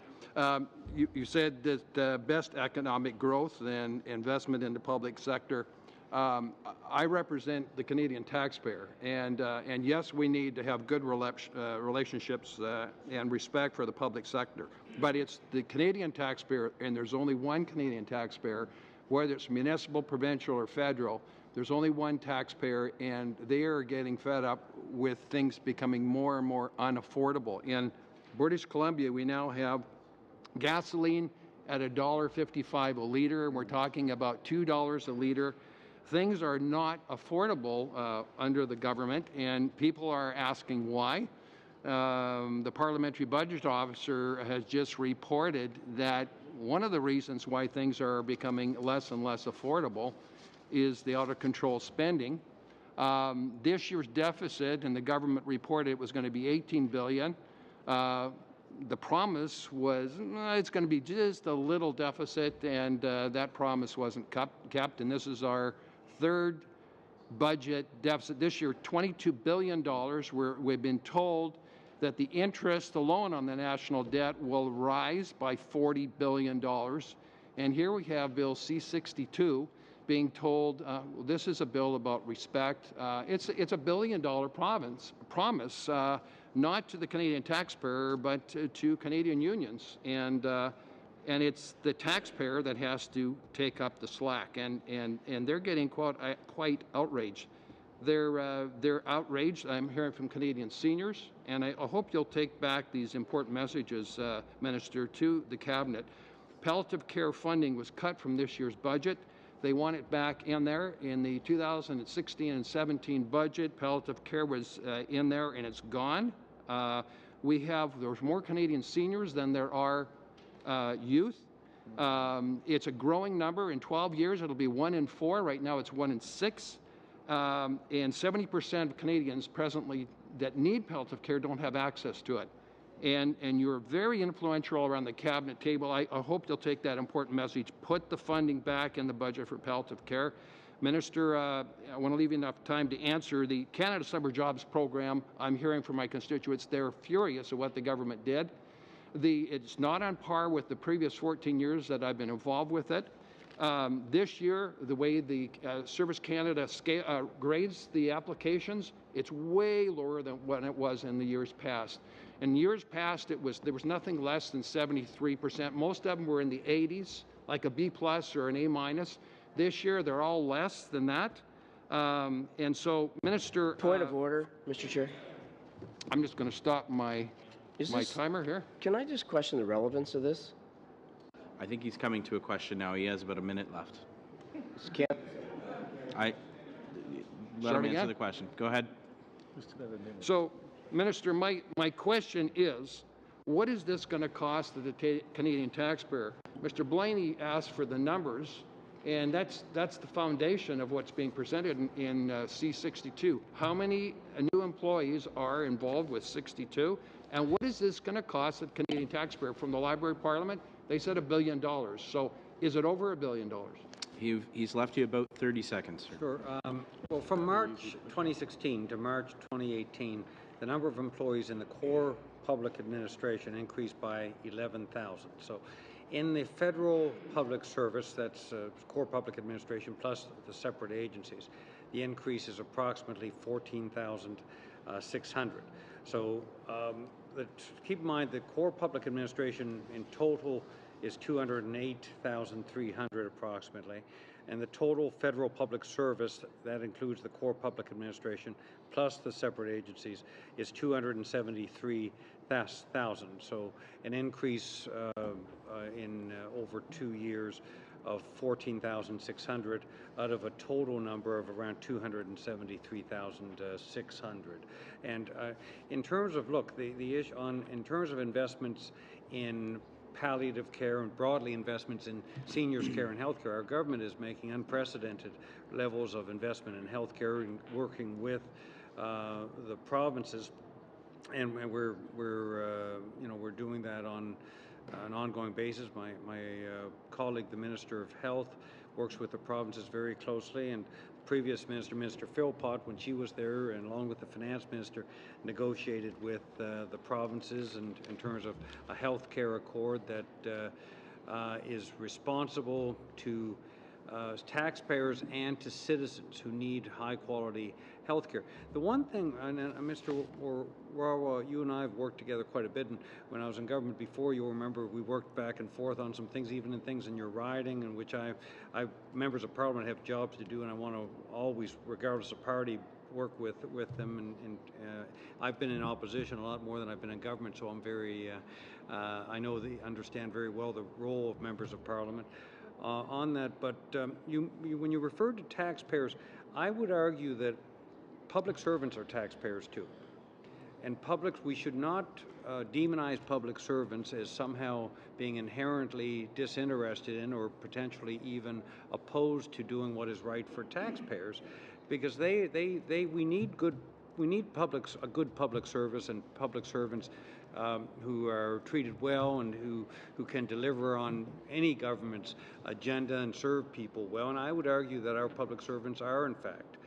You said that best economic growth and investment in the public sector. I represent the Canadian taxpayer, and yes, we need to have good relationships and respect for the public sector. But it's the Canadian taxpayer, and there's only one Canadian taxpayer, whether it's municipal, provincial, or federal. There's only one taxpayer, and they are getting fed up with things becoming more and more unaffordable. In British Columbia, we now have gasoline at $1.55 a liter, and we're talking about $2 a liter. Things are not affordable under the government, and people are asking why. The Parliamentary Budget Officer has just reported that one of the reasons why things are becoming less and less affordable is the out-of-control spending. This year's deficit, and the government reported it was going to be $18 billion. the promise was it's going to be just a little deficit, and that promise wasn't kept. And this is our third budget deficit this year, $22 billion. We've been told that the interest alone on the national debt will rise by $40 billion. And here we have Bill C-62 being told this is a bill about respect. It's a $1 billion promise, not to the Canadian taxpayer, but to Canadian unions. And it's the taxpayer that has to take up the slack. And they're getting quite outraged. They're outraged. I'm hearing from Canadian seniors, and I hope you'll take back these important messages, Minister, to the Cabinet. Palliative care funding was cut from this year's budget. They want it back in there. In the 2016 and 17 budget, palliative care was in there, and it's gone. There's more Canadian seniors than there are youth. It's a growing number. In 12 years, it'll be 1 in 4. Right now, it's 1 in 6. And 70% of Canadians presently that need palliative care don't have access to it. And you're very influential around the Cabinet table. I hope you'll take that important message. Put the funding back in the budget for palliative care. Minister, I want to leave you enough time to answer the Canada Summer Jobs Program. I'm hearing from my constituents they're furious at what the government did. It's not on par with the previous 14 years that I've been involved with it. This year, the way the Service Canada grades the applications, it's way lower than what it was in the years past. In years past, there was nothing less than 73%. Most of them were in the 80s, like a B+ or an A-. This year, they're all less than that. And so, Minister... Point of order, Mr. Chair. I'm just going to stop my timer here. Can I just question the relevance of this? I think he's coming to a question now. He has about a minute left. Let him answer the question. Go ahead. So, Minister, my question is, what is this going to cost the Canadian taxpayer? Mr. Blaney asked for the numbers, and that's the foundation of what's being presented in C-62. How many new employees are involved with 62? And what is this going to cost the Canadian taxpayer? From the Library of Parliament, they said $1 billion. So is it over $1 billion? He's left you about 30 seconds, sir. Sure. Well, from March 2016 to March 2018, the number of employees in the core public administration increased by 11,000. So in the federal public service, that's core public administration plus the separate agencies, the increase is approximately 14,600. So keep in mind the core public administration in total is 208,300 approximately, and the total federal public service, that includes the core public administration plus the separate agencies, is 273,000. So an increase in over 2 years of 14,600 out of a total number of around 273,600. And in terms of, look, the issue in terms of investments in palliative care and broadly investments in seniors care and health care, our government is making unprecedented levels of investment in health care and working with the provinces, and we're doing that on an ongoing basis. My colleague, the Minister of Health, works with the provinces very closely, and previous Minister Philpott, when she was there, and along with the Finance Minister, negotiated with the provinces in terms of a health care accord that is responsible to taxpayers and to citizens who need high-quality health care. The one thing, and Mr. Warawa, you and I have worked together quite a bit, and when I was in government before, you'll remember we worked back and forth on some things, even in things in your riding, in which members of Parliament have jobs to do, and I want to always, regardless of party, work with them, and I've been in opposition a lot more than I've been in government, so I'm very, I understand very well the role of members of Parliament on that. But when you refer to taxpayers, I would argue that public servants are taxpayers too. And we should not demonize public servants as somehow being inherently disinterested in or potentially even opposed to doing what is right for taxpayers, because we need a good public service and public servants who are treated well and who can deliver on any government's agenda and serve people well. And I would argue that our public servants are, in fact,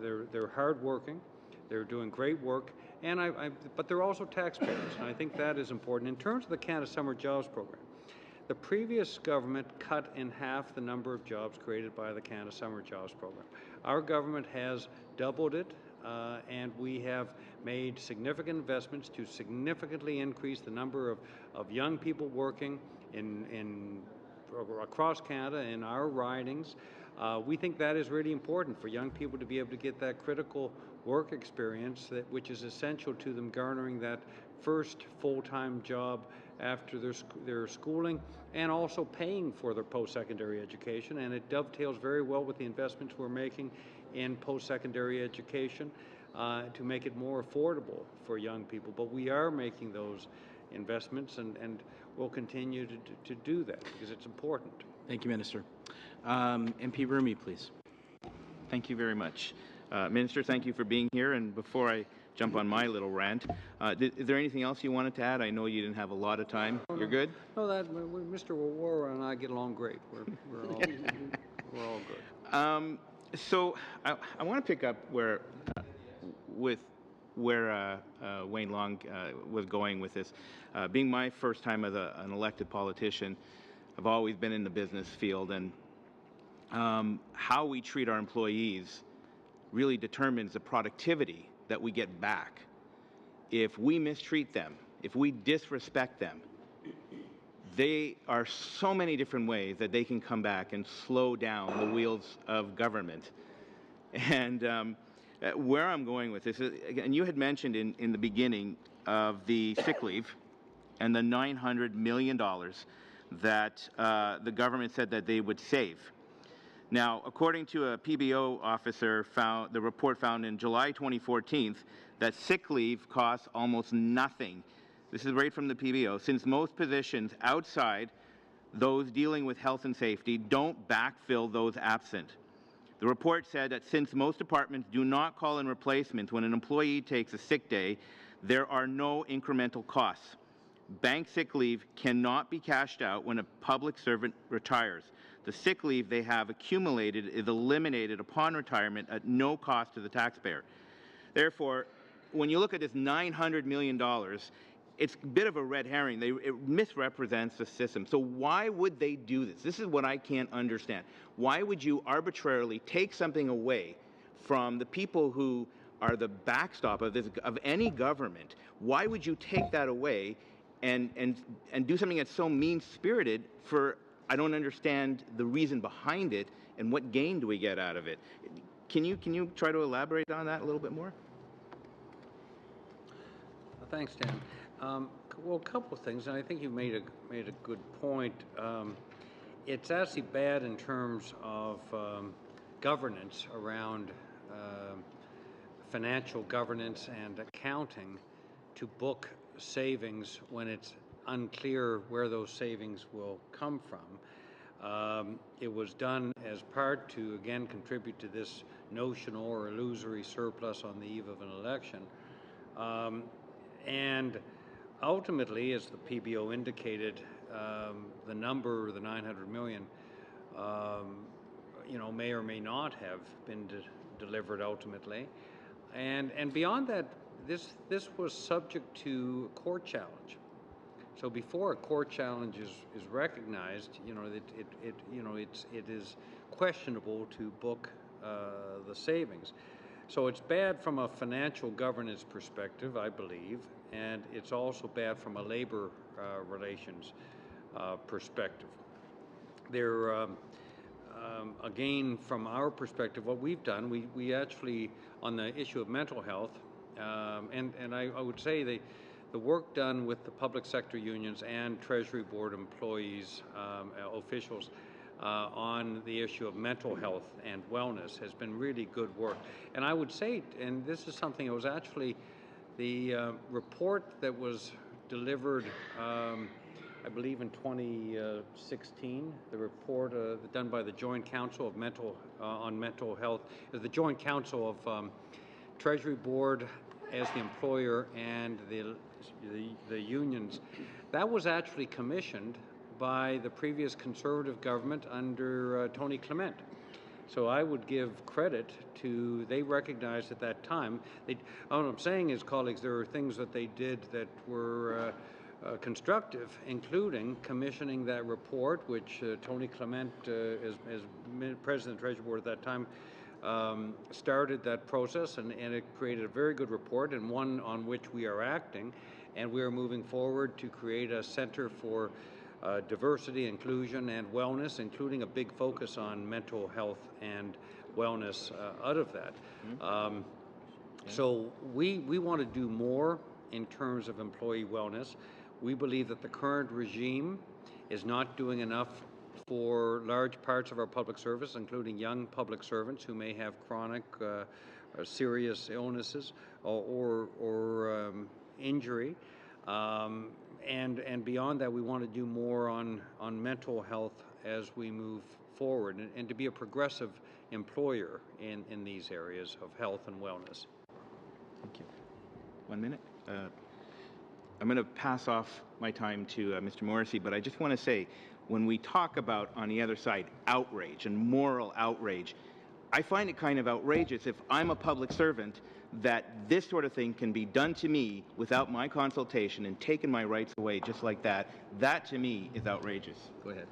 they're hardworking, they're doing great work, and but they're also taxpayers, and I think that is important. In terms of the Canada Summer Jobs Program, the previous government cut in half the number of jobs created by the Canada Summer Jobs Program. Our government has doubled it, and we have made significant investments to significantly increase the number of young people working across Canada in our ridings. We think that is really important for young people to be able to get that critical work experience which is essential to them garnering that first full-time job after their schooling, and also paying for their post-secondary education. And it dovetails very well with the investments we're making in post-secondary education to make it more affordable for young people. But we are making those investments, and we'll continue to do that because it's important. Thank you, Minister. MP Rumi, please. Thank you very much. Minister, thank you for being here. And before I jump on my little rant, is there anything else you wanted to add? I know you didn't have a lot of time. You're good? No, Mr. Warren and I get along great. We're all good. So I want to pick up where Wayne Long was going with this. Being my first time as an elected politician, I've always been in the business field, and how we treat our employees really determines the productivity that we get back. If we mistreat them, if we disrespect them, there are so many different ways that they can come back and slow down the wheels of government. And where I'm going with this is, and you had mentioned in the beginning of the sick leave and the $900 million that the government said that they would save. Now, according to a PBO officer, the report found in July 2014 that sick leave costs almost nothing. This is right from the PBO, since most positions outside those dealing with health and safety don't backfill those absent. The report said that since most departments do not call in replacements when an employee takes a sick day, there are no incremental costs. Bank sick leave cannot be cashed out when a public servant retires. The sick leave they have accumulated is eliminated upon retirement at no cost to the taxpayer. Therefore, when you look at this $900 million, it's a bit of a red herring. It misrepresents the system. So why would they do this? This is what I can't understand. Why would you arbitrarily take something away from the people who are the backstop of any government? Why would you take that away and do something that's so mean-spirited for, I don't understand the reason behind it, and what gain do we get out of it? Can you try to elaborate on that a little bit more? Thanks, Dan. Well, a couple of things, and I think you made a good point. It's actually bad in terms of governance around financial governance and accounting to book savings when it's unclear where those savings will come from. It was done as part to, again, contribute to this notional or illusory surplus on the eve of an election. And ultimately, as the PBO indicated, the number, the $900 million, may or may not have been delivered ultimately. And beyond that, this was subject to a court challenge. So before a court challenge is recognized, it is questionable to book the savings. So it's bad from a financial governance perspective, I believe, and it's also bad from a labor relations perspective. Again, from our perspective, what we've done, we actually, on the issue of mental health, and I would say the work done with the public sector unions and Treasury Board employees, officials, on the issue of mental health and wellness has been really good work. And I would say, and this is something that was actually the report that was delivered, I believe in 2016, the report done by the Joint Council of on Mental Health, the Joint Council of Treasury Board as the employer and the unions, that was actually commissioned by the previous Conservative government under Tony Clement. So I would give credit to, they recognized at that time, what I'm saying is, colleagues, there are things that they did that were constructive, including commissioning that report, which Tony Clement, as President of the Treasury Board at that time, started that process, and it created a very good report, and one on which we are acting, and we are moving forward to create a center for diversity, inclusion, and wellness, including a big focus on mental health and wellness out of that. So we want to do more in terms of employee wellness. We believe that the current regime is not doing enough for large parts of our public service, including young public servants who may have chronic or serious illnesses or injury. And beyond that, we want to do more on mental health as we move forward, and to be a progressive employer in these areas of health and wellness. Thank you. 1 minute. I'm going to pass off my time to Mr. Morrissey, but I just want to say, when we talk about, on the other side, outrage and moral outrage, I find it kind of outrageous if I'm a public servant that this sort of thing can be done to me without my consultation and taken my rights away just like that. That, to me, is outrageous. Go ahead.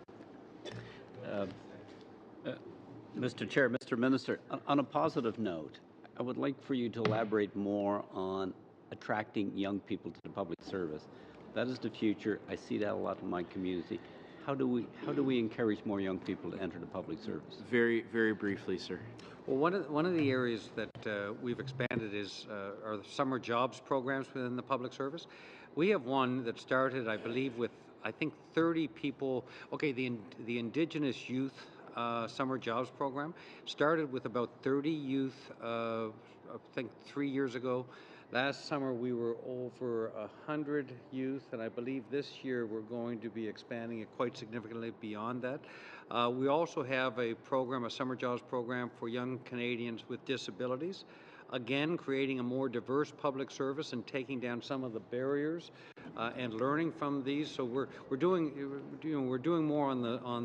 Mr. Chair, Mr. Minister, on a positive note, I would like for you to elaborate more on attracting young people to the public service. That is the future. I see that a lot in my community. How do we encourage more young people to enter the public service? Very, very briefly, sir. Well, one of the areas that we've expanded are the summer jobs programs within the public service. We have one that started, I believe, with 30 people. Okay, the Indigenous Youth Summer Jobs Program started with about 30 youth. I think 3 years ago. Last summer we were over 100 youth, and I believe this year we're going to be expanding it quite significantly beyond that. We also have a program, a summer jobs program for young Canadians with disabilities. Again, creating a more diverse public service and taking down some of the barriers and learning from these. So we're doing more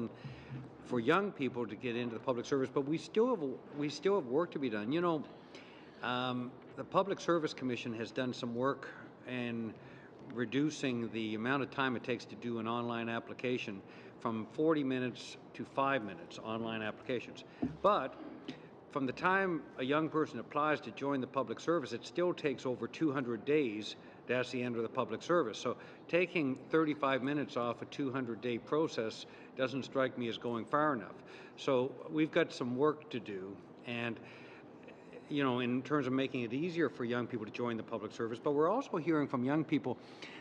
for young people to get into the public service, but we still have work to be done. You know. The Public Service Commission has done some work in reducing the amount of time it takes to do an online application from 40 minutes to 5 minutes, online applications. But from the time a young person applies to join the public service, it still takes over 200 days to actually enter the public service. So taking 35 minutes off a 200-day process doesn't strike me as going far enough. So we've got some work to do, and in terms of making it easier for young people to join the public service, but we're also hearing from young people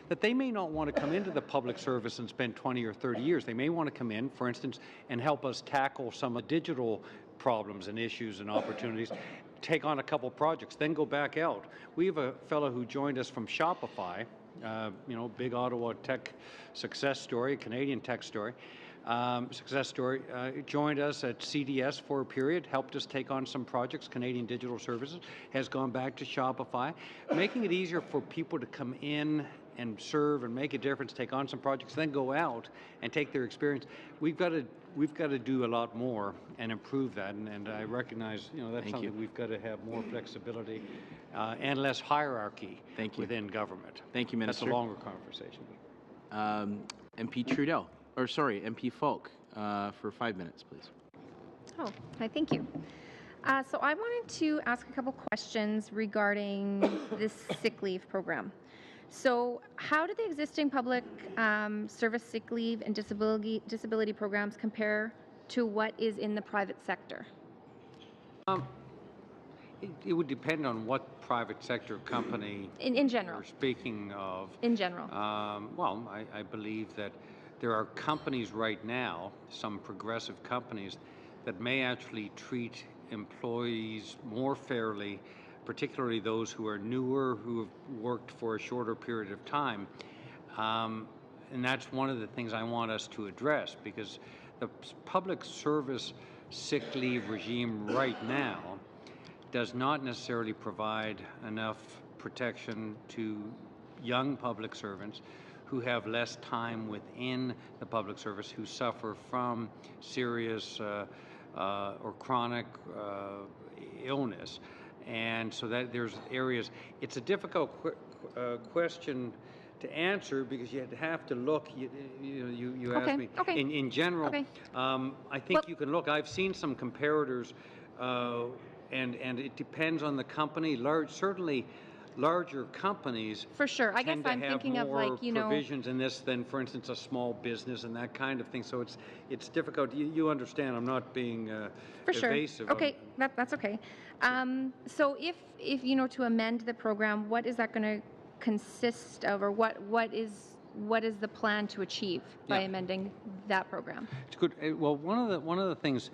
that they may not want to come into the public service and spend 20 or 30 years. They may want to come in, for instance, and help us tackle some of the digital problems and issues and opportunities, take on a couple projects, then go back out. We have a fellow who joined us from Shopify, big Ottawa tech success story, Canadian tech story. Success story, joined us at CDS for a period, helped us take on some projects. Canadian Digital Services has gone back to Shopify, making it easier for people to come in and serve and make a difference, take on some projects, then go out and take their experience. We've got to do a lot more and improve that, and I recognize that's something we've got to have more flexibility and less hierarchy within government. Thank you, Minister. That's a longer conversation. MP Trudeau. MP Falk, for 5 minutes, please. Oh, hi, thank you. So I wanted to ask a couple questions regarding this sick leave program. So how do the existing public service sick leave and disability programs compare to what is in the private sector? It would depend on what private sector company in general you're speaking of. In general. Well, I believe that there are companies right now, some progressive companies, that may actually treat employees more fairly, particularly those who are newer, who have worked for a shorter period of time. And that's one of the things I want us to address, because the public service sick leave regime right now does not necessarily provide enough protection to young public servants who have less time within the public service, who suffer from serious or chronic illness. And so that there's areas, it's a difficult question to answer because you have to look, you asked me. Okay. In general, Okay. I think you can look. I've seen some comparators, and it depends on the company. Certainly larger companies For sure. I guess tend to I'm have thinking of, more like, you know, provisions in this than, for instance, a small business and that kind of thing. So it's difficult. You understand, I'm not being for sure. evasive. Okay, that's okay. So if you know, to amend the program, what is that going to consist of, or what is the plan to achieve by amending that program? It's good. Well, one of the things,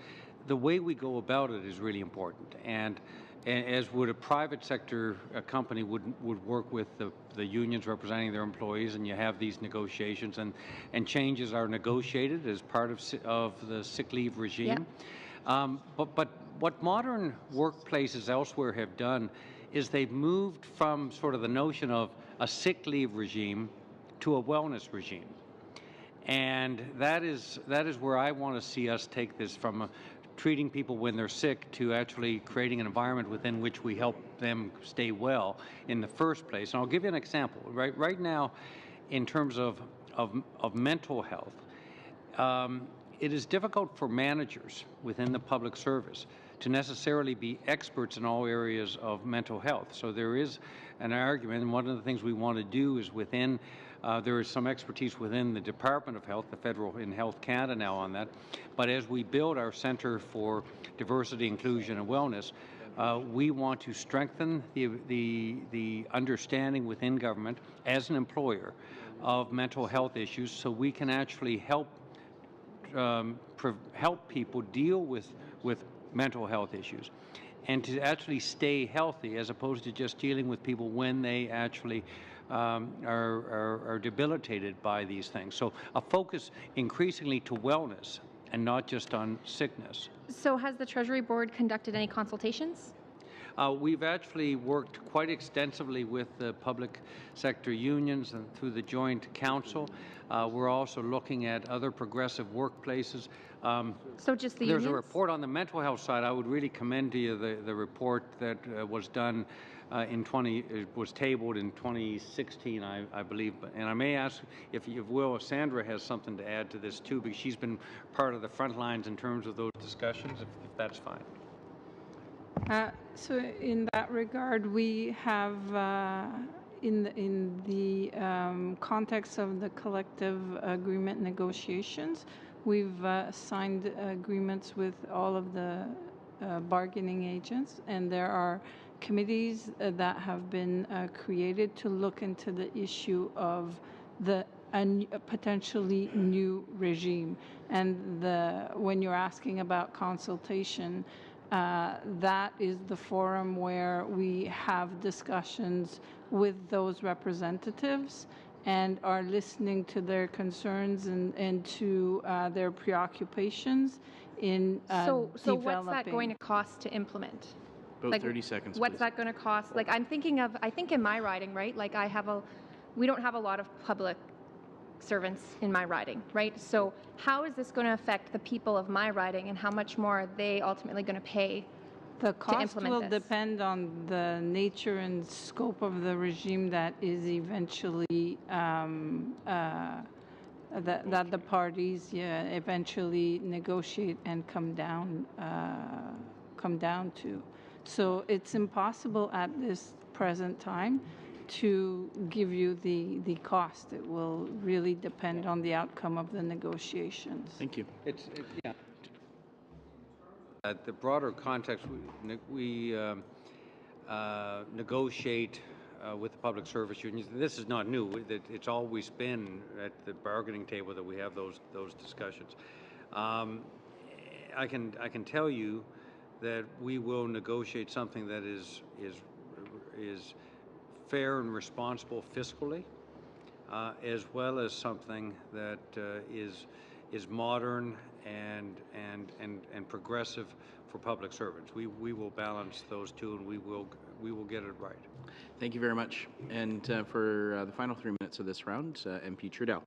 the way we go about it is really important, and as would a private sector company would work with the unions representing their employees, and you have these negotiations, and changes are negotiated as part of the sick leave regime. But what modern workplaces elsewhere have done is they've moved from sort of the notion of a sick leave regime to a wellness regime. And that is where I want to see us take this from treating people when they're sick to actually creating an environment within which we help them stay well in the first place. And I'll give you an example. Right now, in terms of mental health, it is difficult for managers within the public service to necessarily be experts in all areas of mental health. So there is an argument, and one of the things we want to do is there is some expertise within the Department of Health, the federal in Health Canada now on that. But as we build our Centre for Diversity, Inclusion and Wellness, we want to strengthen the understanding within government as an employer of mental health issues, so we can actually help people deal with mental health issues, and to actually stay healthy, as opposed to just dealing with people when they actually are debilitated by these things. So a focus increasingly to wellness and not just on sickness. So has the Treasury Board conducted any consultations? We've actually worked quite extensively with the public sector unions and through the Joint Council. We're also looking at other progressive workplaces. So just the There's unions? a report on the mental health side. I would really commend to you the report that was done it was tabled in 2016, I believe. And I may ask, if Sandra has something to add to this too, because she's been part of the front lines in terms of those discussions, if that's fine. So in that regard, we have, in the context of the collective agreement negotiations, we've signed agreements with all of the bargaining agents, and there are committees that have been created to look into the issue of a potentially new regime. And when you're asking about consultation, that is the forum where we have discussions with those representatives and are listening to their concerns and to their preoccupations in So developing. what's that going to cost to implement? About 30 seconds, What's please. that going to cost? Like, I'm thinking of, I think in my riding, right? Like, we don't have a lot of public servants in my riding, right? So how is this going to affect the people of my riding, and how much more are they ultimately going to pay The to cost implement will this? depend on the nature and scope of the regime that is eventually that the parties eventually negotiate and come down to. So it's impossible at this present time to give you the cost. It will really depend on the outcome of the negotiations. Thank you. The broader context, we negotiate with the public service unions. This is not new. It's always been at the bargaining table that we have those discussions. I can tell you that we will negotiate something that is fair and responsible fiscally, as well as something that is modern and progressive for public servants. We will balance those two, and we will get it right. Thank you very much. And for the final 3 minutes of this round, MP Trudel.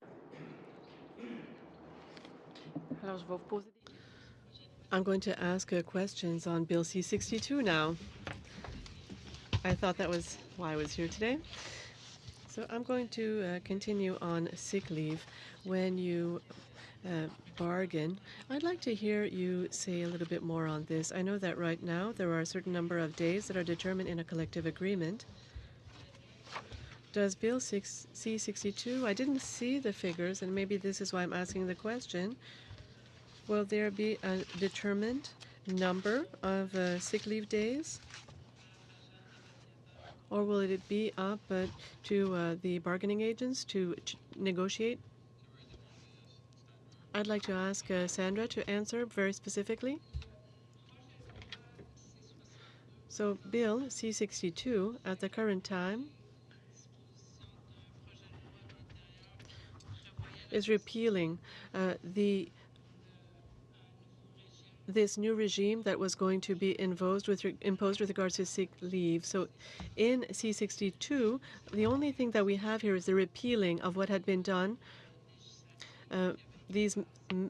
Alors, je vais vous poser des... I'm going to ask questions on Bill C-62 now. I thought that was why I was here today. So I'm going to continue on sick leave. When you bargain, I'd like to hear you say a little bit more on this. I know that right now there are a certain number of days that are determined in a collective agreement. Does Bill C-62, I didn't see the figures, and maybe this is why I'm asking the question, will there be a determined number of sick leave days? Or will it be up to the bargaining agents to negotiate? I'd like to ask Sandra to answer very specifically. So Bill C-62 at the current time is repealing this new regime that was going to be imposed with regards to sick leave. So in C-62, the only thing that we have here is the repealing of what had been done, these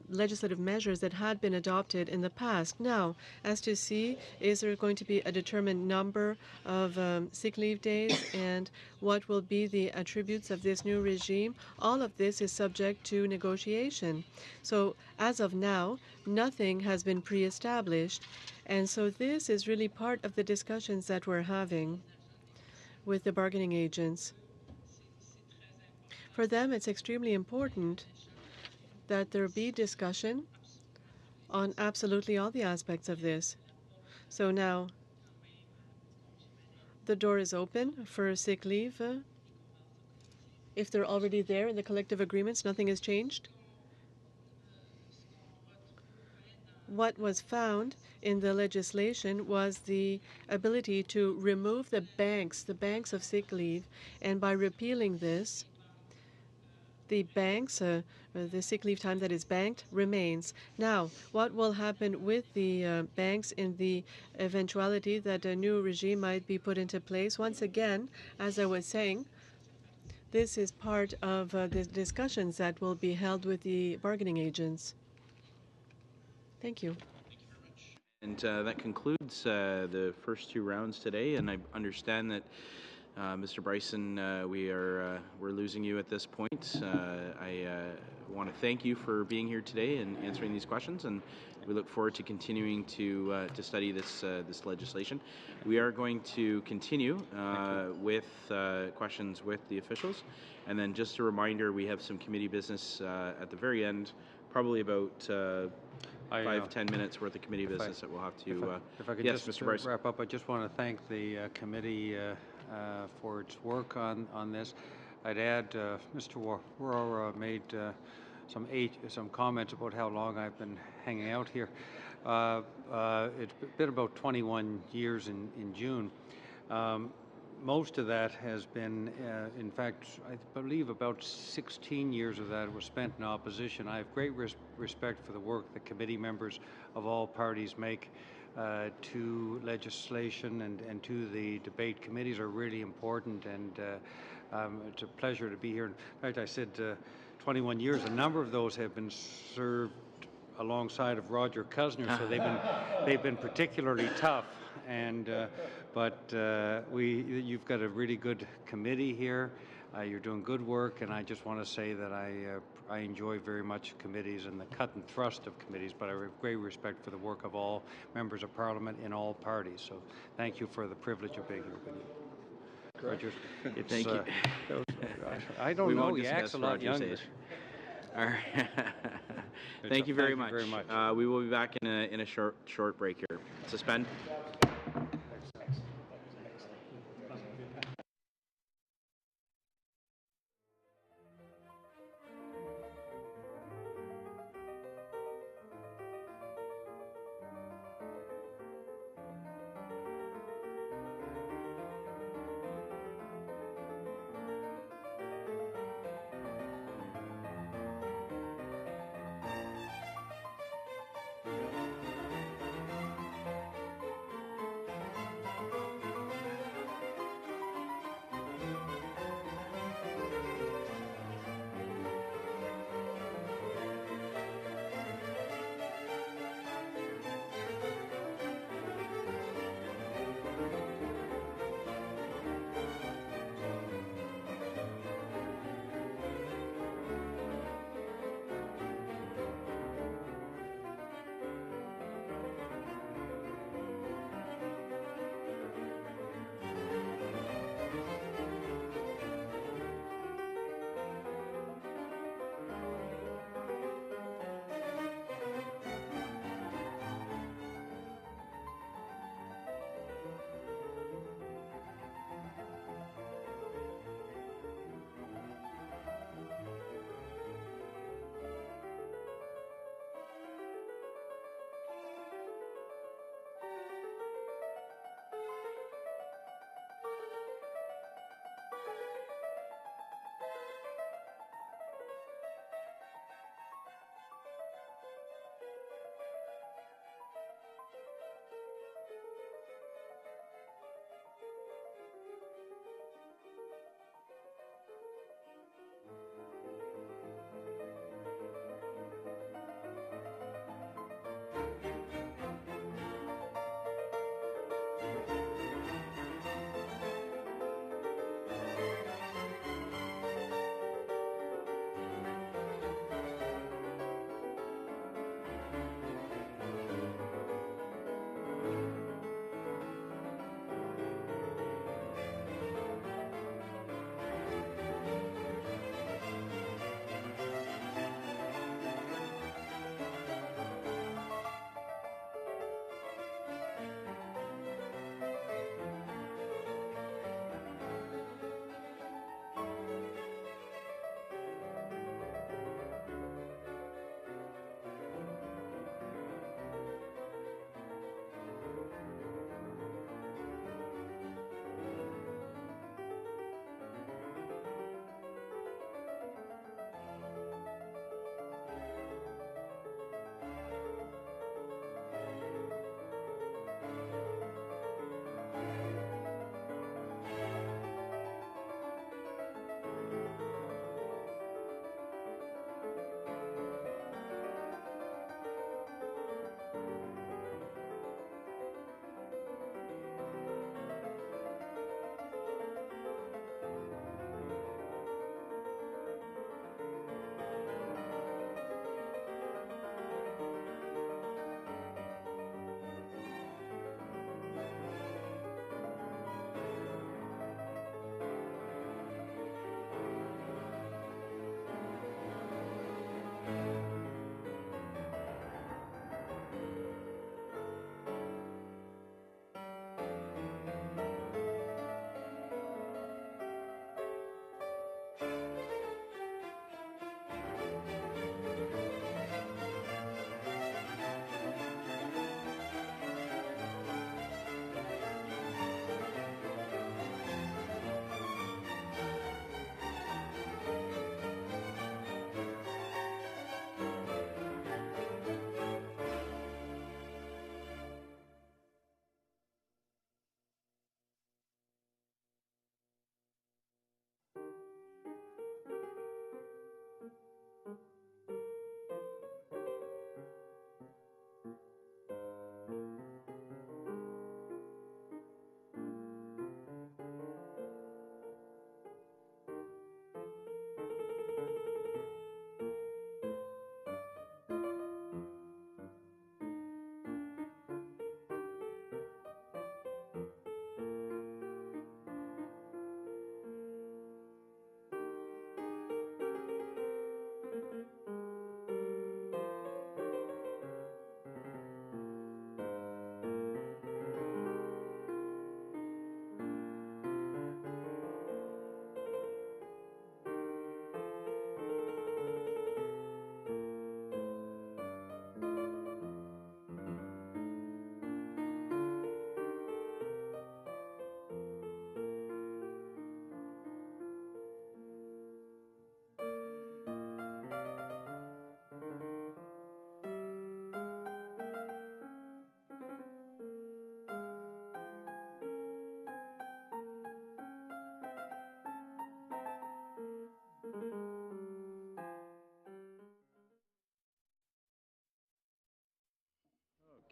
legislative measures that had been adopted in the past. Now, as to C, is there going to be a determined number of sick leave days, and what will be the attributes of this new regime? All of this is subject to negotiation. So as of now, nothing has been pre-established, and so this is really part of the discussions that we're having with the bargaining agents. For them, it's extremely important that there be discussion on absolutely all the aspects of this. So now the door is open for sick leave. If they're already there in the collective agreements, nothing has changed. What was found in the legislation was the ability to remove the banks of sick leave, and by repealing this, the banks, the sick leave time that is banked remains. Now, what will happen with the banks in the eventuality that a new regime might be put into place? Once again, as I was saying, this is part of the discussions that will be held with the bargaining agents. Thank you. And that concludes the first 2 rounds today, and I understand that Mr. Bryson, we're losing you at this point. I want to thank you for being here today and answering these questions, and we look forward to continuing to study this legislation. We are going to continue with questions with the officials, and then just a reminder, we have some committee business at the very end, probably about 5-10 minutes worth of committee business that we'll have to. If I could yes, just Mr. Bryson. wrap up, I just want to thank the committee for its work on this. I'd add, Mr. Rohrer made some comments about how long I've been hanging out here. It's been about 21 years in June. Most of that has been, in fact, I believe about 16 years of that was spent in opposition. I have great respect for the work that committee members of all parties make to legislation and to the debate. Committees are really important, and it's a pleasure to be here. In fact, I said 21 years. A number of those have been served alongside of Roger Kusner, so they've been particularly tough. And but you've got a really good committee here. You're doing good work, and I just want to say that I enjoy very much committees and the cut and thrust of committees, but I have great respect for the work of all members of Parliament in all parties. So thank you for the privilege of being here with you. Roger, thank you. I don't know. He acts a lot younger. All right. Thank you very much. We will be back in a short break here. Suspend.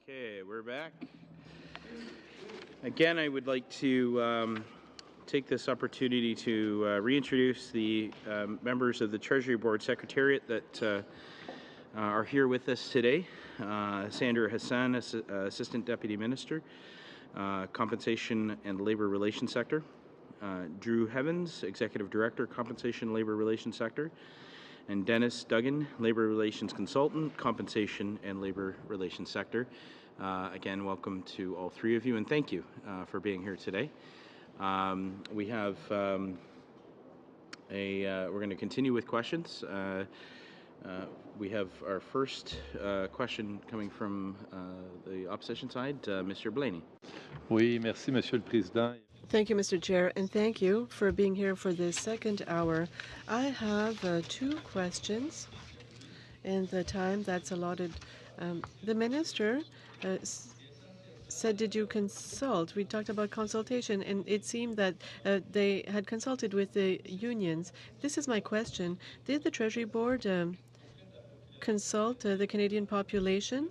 Okay, we're back. Again, I would like to take this opportunity to reintroduce the members of the Treasury Board Secretariat that are here with us today. Sandra Hassan, Assistant Deputy Minister, Compensation and Labour Relations Sector. Drew Heavens, Executive Director, Compensation and Labour Relations Sector. And Dennis Duggan, Labour Relations Consultant, Compensation and Labour Relations Sector. Again, welcome to all three of you, and thank you for being here today. We have we're going to continue with questions. We have our first question coming from the opposition side, Mr. Blaney. Oui, merci, Monsieur le Président. Thank you, Mr. Chair, and thank you for being here for this second hour. I have two questions in the time that's allotted. The minister said, did you consult? We talked about consultation, and it seemed that they had consulted with the unions. This is my question. Did the Treasury Board consult the Canadian population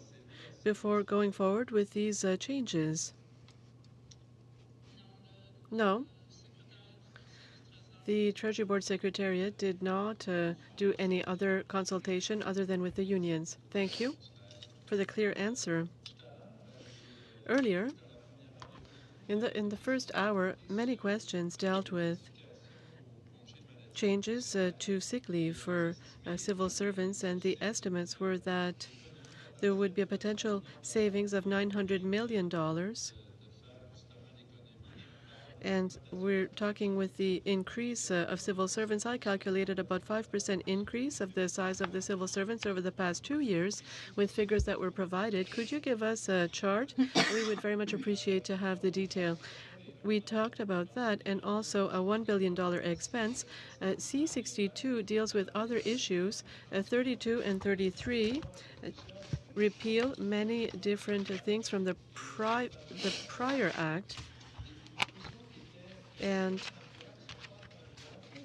before going forward with these changes? No. The Treasury Board Secretariat did not do any other consultation other than with the unions. Thank you for the clear answer. Earlier, in the first hour, many questions dealt with changes to sick leave for civil servants, and the estimates were that there would be a potential savings of $900 million. And we're talking with the increase of civil servants. I calculated about 5% increase of the size of the civil servants over the past 2 years with figures that were provided. Could you give us a chart? We would very much appreciate to have the detail. We talked about that, and also a $1 billion expense. C-62 deals with other issues. 32 and 33 repeal many different things from the prior act, and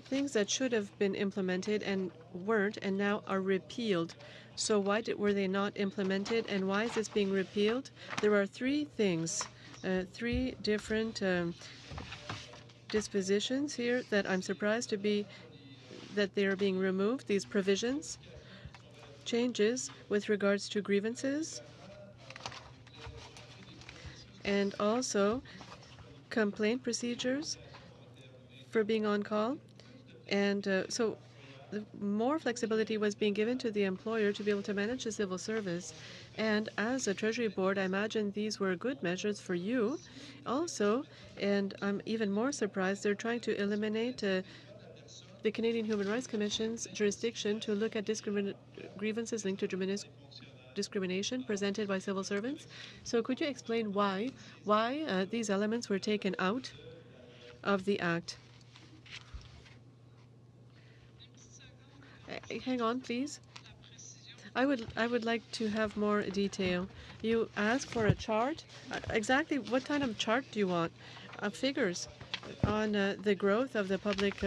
things that should have been implemented and weren't and now are repealed. So why were they not implemented, and why is this being repealed? There are three things, three different dispositions here that I'm surprised that they are being removed, these provisions. Changes with regards to grievances, and also complaint procedures for being on call. And so more flexibility was being given to the employer to be able to manage the civil service. And as a Treasury Board, I imagine these were good measures for you also. And I'm even more surprised they're trying to eliminate the Canadian Human Rights Commission's jurisdiction to look at grievances linked to discrimination presented by civil servants. So could you explain why these elements were taken out of the Act? Hang on, please. I would like to have more detail. You asked for a chart. Exactly what kind of chart do you want? Figures on the growth of the public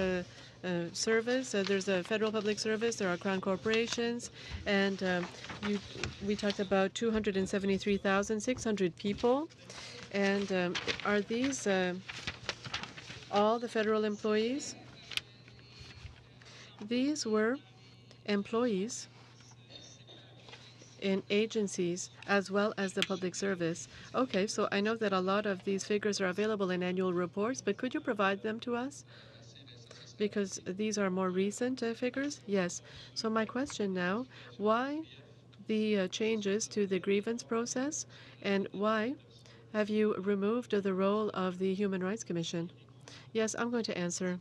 service. There's a federal public service, there are crown corporations, and we talked about 273,600 people. And are these all the federal employees? These were employees in agencies as well as the public service. Okay, so I know that a lot of these figures are available in annual reports, but could you provide them to us? Because these are more recent figures? Yes. So my question now, why the changes to the grievance process, and why have you removed the role of the Human Rights Commission? Yes, I'm going to answer.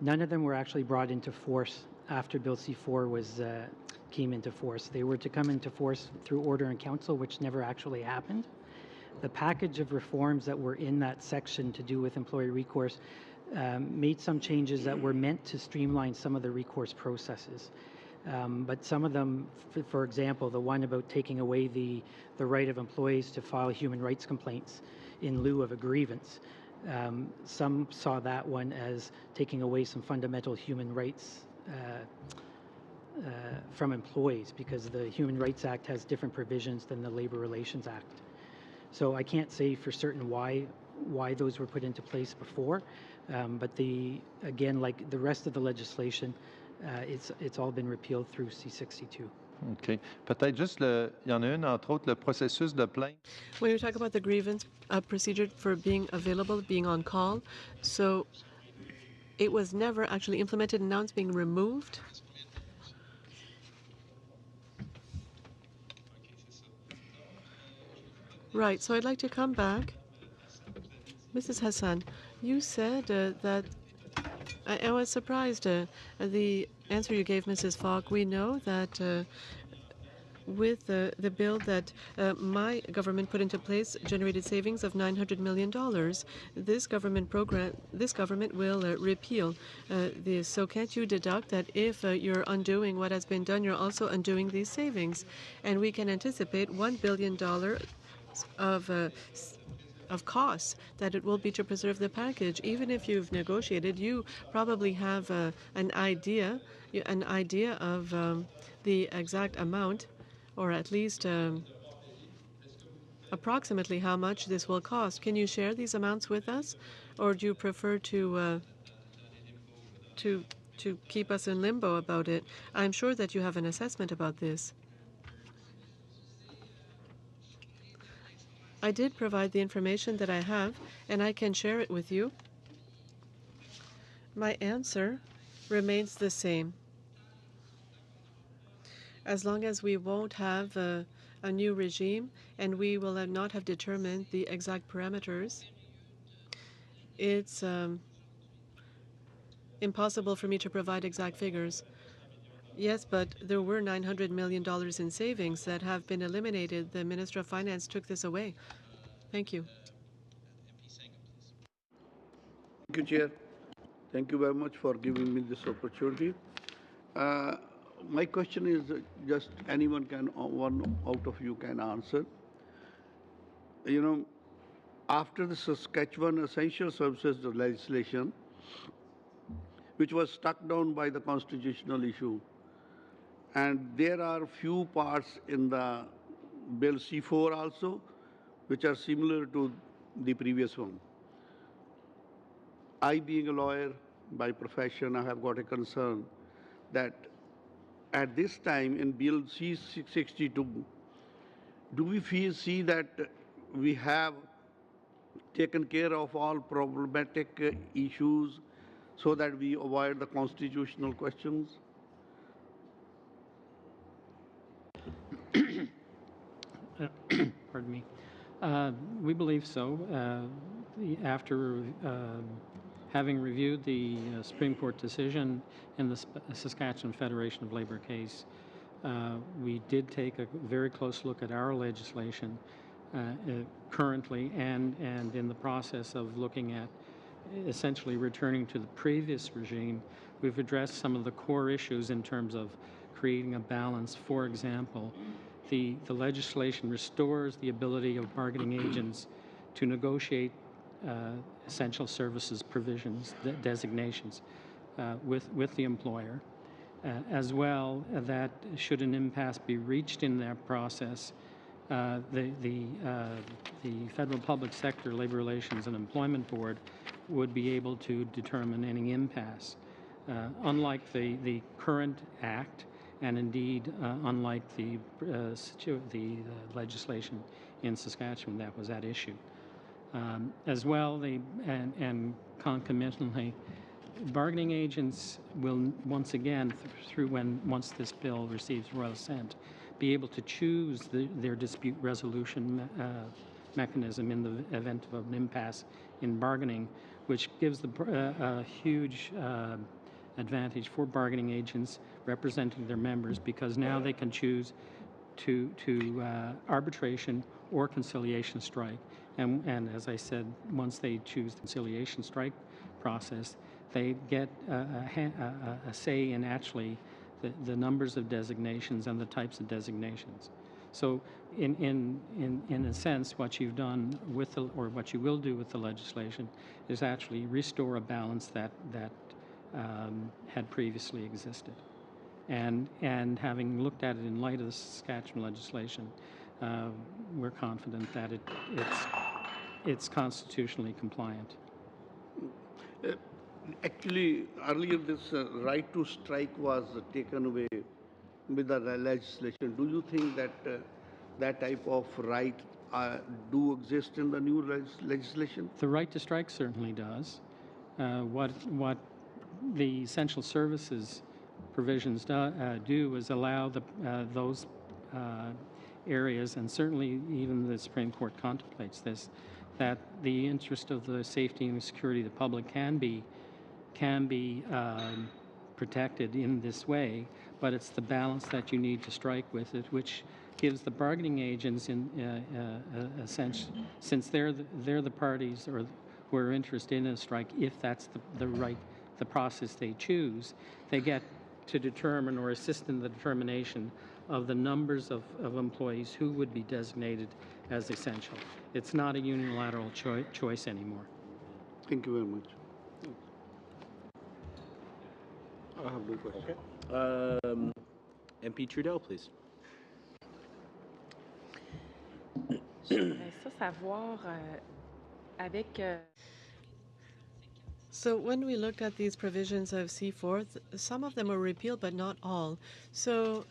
None of them were actually brought into force after Bill C-4 came into force. They were to come into force through order in council, which never actually happened. The package of reforms that were in that section to do with employee recourse made some changes that were meant to streamline some of the recourse processes. But some of them, for example, the one about taking away the right of employees to file human rights complaints in lieu of a grievance, some saw that one as taking away some fundamental human rights from employees because the Human Rights Act has different provisions than the Labor Relations Act. So I can't say for certain why those were put into place before, but again, like the rest of the legislation, it's all been repealed through C-62. OK. Peut-être juste, il y en a une, entre autres, le processus de plainte. When you talk about the grievance procedure for being available, being on call, so it was never actually implemented and now it's being removed? Right, so I'd like to come back. Mrs. Hassan, you said that I was surprised the answer you gave Mrs. Falk. We know that with the bill that my government put into place generated savings of $900 million. This government will repeal this. So can't you deduct that if you're undoing what has been done, you're also undoing these savings? And we can anticipate $1 billion of costs that it will be to preserve the package. Even if you've negotiated, you probably have an idea of the exact amount, or at least approximately how much this will cost. Can you share these amounts with us, or do you prefer to keep us in limbo about it? I'm sure that you have an assessment about this. I did provide the information that I have, and I can share it with you. My answer remains the same. As long as we won't have a new regime and we will not have determined the exact parameters, it's impossible for me to provide exact figures. Yes, but there were $900 million in savings that have been eliminated. The Minister of Finance took this away. Thank you. Thank you, Chair. Thank you very much for giving me this opportunity. My question is just anyone can, one out of you can answer. You know, after the Saskatchewan Essential Services legislation, which was struck down by the constitutional issue, and there are few parts in the Bill C-4 also, which are similar to the previous one. I, being a lawyer by profession, I have got a concern that at this time in Bill C-62, do we see that we have taken care of all problematic issues so that we avoid the constitutional questions? Pardon me. We believe so. After having reviewed the Supreme Court decision in the Saskatchewan Federation of Labor case, we did take a very close look at our legislation currently and in the process of looking at essentially returning to the previous regime. We've addressed some of the core issues in terms of creating a balance. For example, the legislation restores the ability of bargaining agents to negotiate essential services provisions, designations, with the employer. As well, that should an impasse be reached in that process, the Federal Public Sector Labor Relations and Employment Board would be able to determine any impasse. Unlike the current act, and indeed, unlike the legislation in Saskatchewan that was at issue. As well, and concomitantly, bargaining agents will once again, once this bill receives royal assent, be able to choose their dispute resolution mechanism in the event of an impasse in bargaining, which gives a huge advantage for bargaining agents representing their members, because now they can choose to arbitration or conciliation strike. And as I said, once they choose the conciliation strike process, they get a say in actually the numbers of designations and the types of designations. So in a sense, what you've done with or what you will do with the legislation is actually restore a balance that had previously existed. And having looked at it in light of the Saskatchewan legislation, we're confident that it's constitutionally compliant. Actually, earlier this right to strike was taken away with the legislation. Do you think that that type of right do exist in the new legislation? The right to strike certainly does. What the essential services provisions do is allow those areas, and certainly even the Supreme Court contemplates this, that the interest of the safety and the security of the public can be protected in this way, but it's the balance that you need to strike with it, which gives the bargaining agents, a sense, since they're the parties or who are interested in a strike, if that's the process they choose, they get to determine or assist in the determination of the numbers of employees who would be designated as essential. It's not a unilateral choice anymore. Thank you very much. I have no question. Okay. MP Trudeau, please. J'aimerais ça savoir avec. So when we looked at these provisions of C4, some of them were repealed, but not all. So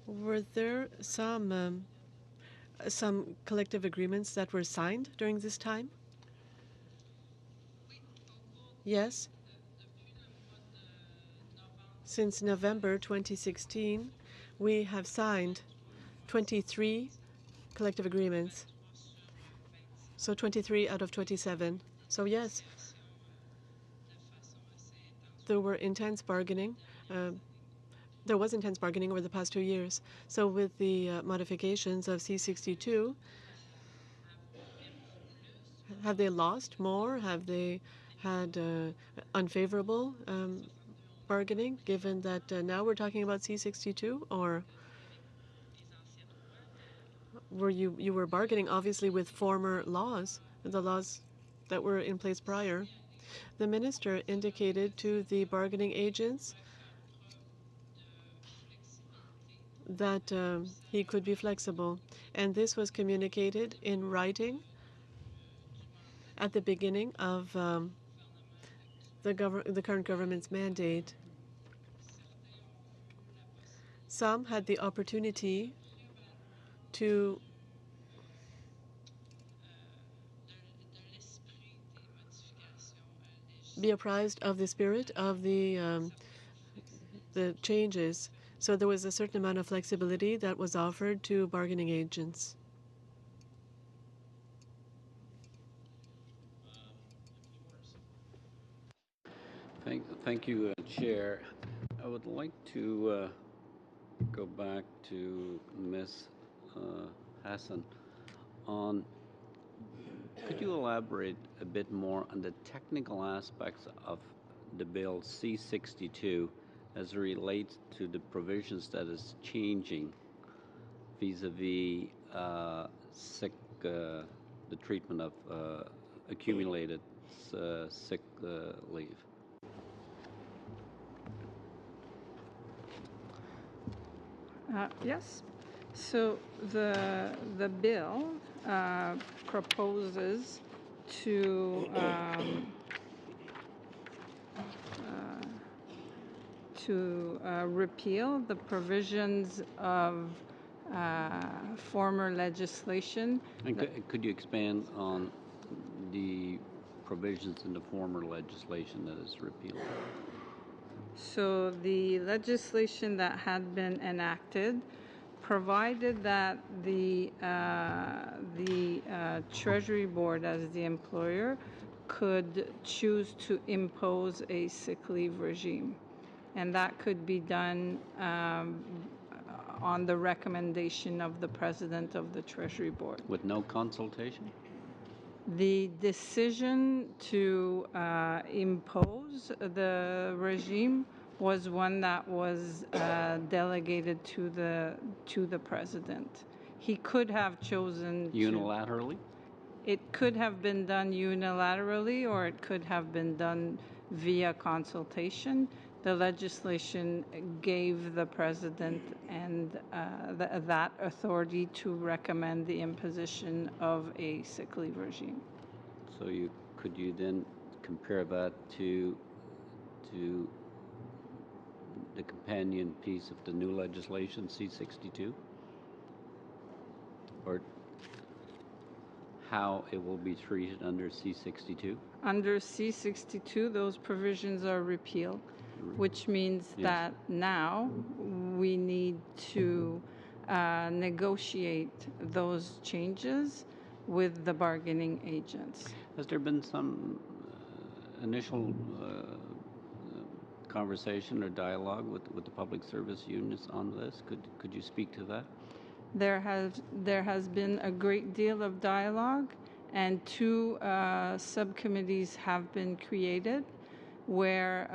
were there some collective agreements that were signed during this time? Yes. Since November 2016, we have signed 23 collective agreements. So 23 out of 27. So yes, there were intense bargaining. There was intense bargaining over the past 2 years. So with the modifications of C62, have they lost more? Have they had unfavorable bargaining, given that now we're talking about C62? Or were you were bargaining obviously with former laws, the laws that were in place prior? The minister indicated to the bargaining agents that he could be flexible, and this was communicated in writing at the beginning of the current government's mandate. Some had the opportunity to be apprised of the spirit of the changes. So there was a certain amount of flexibility that was offered to bargaining agents. Thank you, Chair. I would like to go back to Ms. Hassan on, could you elaborate a bit more on the technical aspects of the bill C62 as it relates to the provisions that is changing vis-a-vis sick, the treatment of accumulated sick leave? Yes. So the bill proposes to repeal the provisions of former legislation. And could you expand on the provisions in the former legislation that is repealed? So the legislation that had been enacted provided that the Treasury Board, as the employer, could choose to impose a sick leave regime. And that could be done on the recommendation of the President of the Treasury Board. With no consultation? The decision to impose the regime was one that was delegated to the President. He could have chosen unilaterally? It could have been done unilaterally, or it could have been done via consultation. the legislation gave the president and that authority to recommend the imposition of a sick leave regime. So could you then compare that to the companion piece of the new legislation, C-62? Or how it will be treated under C-62? Under C-62, those provisions are repealed, which means that now we need to negotiate those changes with the bargaining agents. Has there been some initial conversation or dialogue with the public service unions on this? Could you speak to that? There has been a great deal of dialogue, and 2 subcommittees have been created, where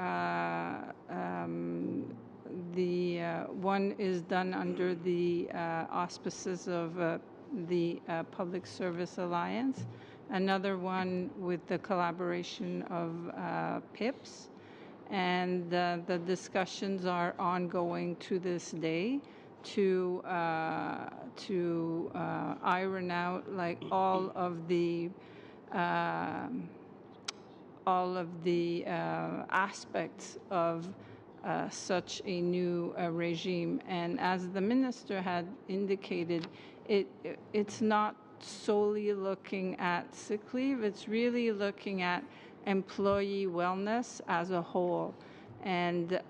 the one is done under the auspices of the Public Service Alliance, another one with the collaboration of PIPS, and the discussions are ongoing to this day to iron out like all of the aspects of such a new regime. And as the minister had indicated, it's not solely looking at sick leave, it's really looking at employee wellness as a whole, and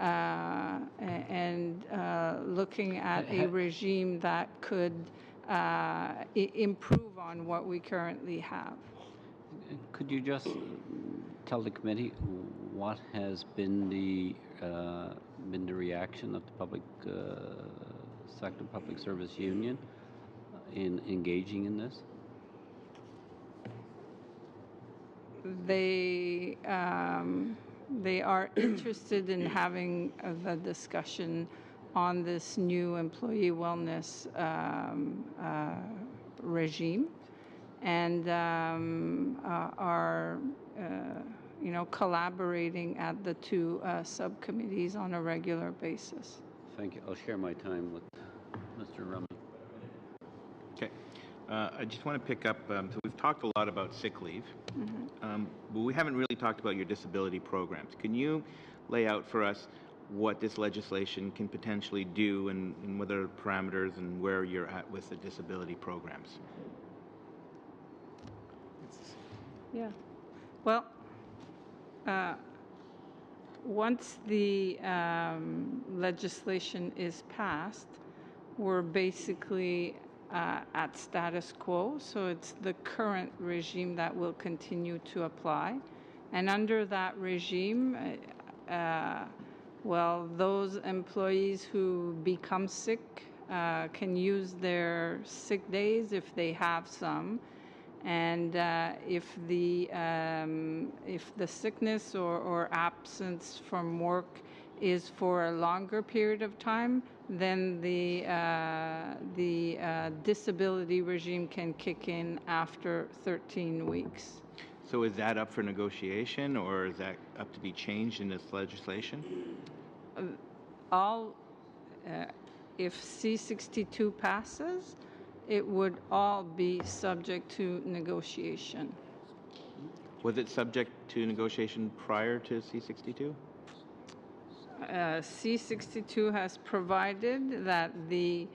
looking at a regime that could improve on what we currently have. Could you just tell the committee what has been the reaction of the public sector public service union in engaging in this? They are interested in having the discussion on this new employee wellness regime, and are collaborating at the 2 subcommittees on a regular basis. Thank you. I'll share my time with Mr. Rumney. Okay. I just want to pick up, so we've talked a lot about sick leave, but we haven't really talked about your disability programs. Can you lay out for us what this legislation can potentially do and what are the parameters and where you're at with the disability programs? Yeah. Well, once the legislation is passed, we're basically at status quo, so it's the current regime that will continue to apply. And under that regime, those employees who become sick can use their sick days if they have some, and if the sickness or absence from work is for a longer period of time, then the disability regime can kick in after 13 weeks. So is that up for negotiation, or is that up to be changed in this legislation? If C-62 passes, it would all be subject to negotiation. Was it subject to negotiation prior to C-62? C-62 has provided that the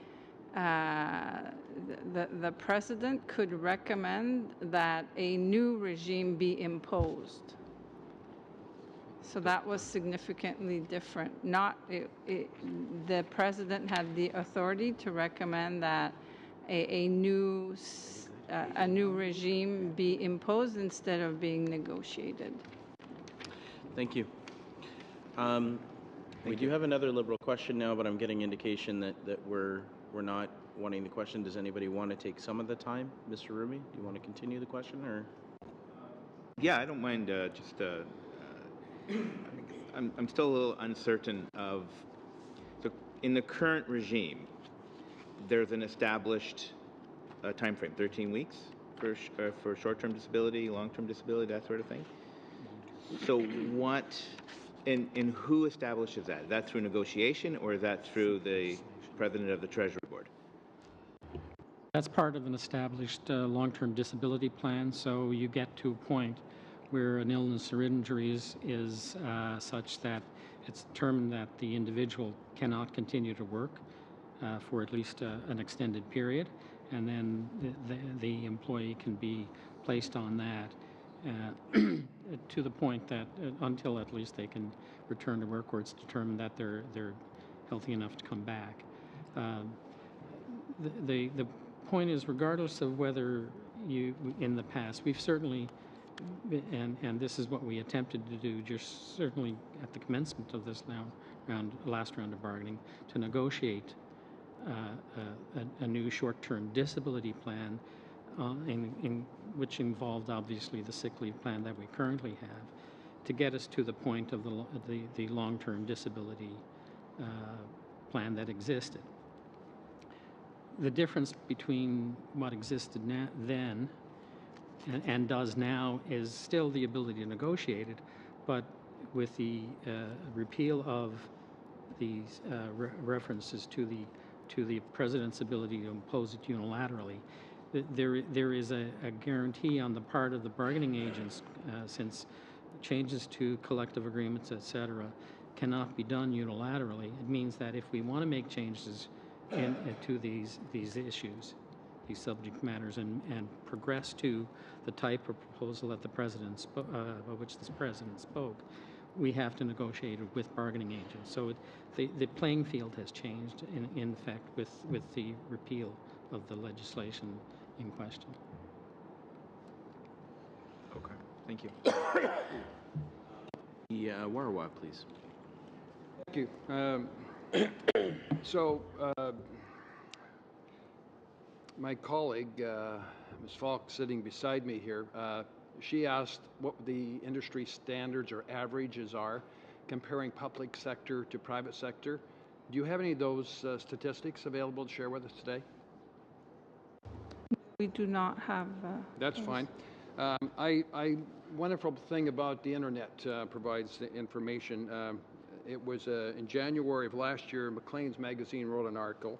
president could recommend that a new regime be imposed. So that was significantly different. The president had the authority to recommend that a new regime be imposed instead of being negotiated. Thank you. We do have another Liberal question now, but I'm getting indication that we're not wanting the question. Does anybody want to take some of the time? Mr. Rumi, do you want to continue the question, or? Yeah, I don't mind. I'm still a little uncertain of. So, in the current regime, there's an established time frame, 13 weeks for short-term disability, long-term disability, that sort of thing. So, what And who establishes that? Is that through negotiation, or is that through the president of the Treasury Board? That's part of an established long-term disability plan, so you get to a point where an illness or injury is such that it's determined that the individual cannot continue to work for at least an extended period, and then the employee can be placed on that to the point that until at least they can return to work, or it's determined that they're healthy enough to come back. The point is, regardless of whether in the past, we've certainly, and this is what we attempted to do, just certainly at the commencement of this last round of bargaining, to negotiate a new short-term disability plan, which involved obviously the sick leave plan that we currently have, to get us to the point of the long-term disability plan that existed. The difference between what existed then and does now is still the ability to negotiate it, but with the repeal of these references to the president's ability to impose it unilaterally, there is a guarantee on the part of the bargaining agents, since changes to collective agreements, etc., cannot be done unilaterally. It means that if we want to make changes to these issues, these subject matters, and progress to the type of proposal that the president of which the president spoke, we have to negotiate it with bargaining agents. So the playing field has changed in effect with the repeal of the legislation in question. Okay, thank you. Warawa, please. Thank you. So, my colleague, Ms. Falk, sitting beside me here, she asked what the industry standards or averages are comparing public sector to private sector. Do you have any of those statistics available to share with us today? We do not have. That's fine. Wonderful thing about the internet provides the information. It was in January of last year, Maclean's magazine wrote an article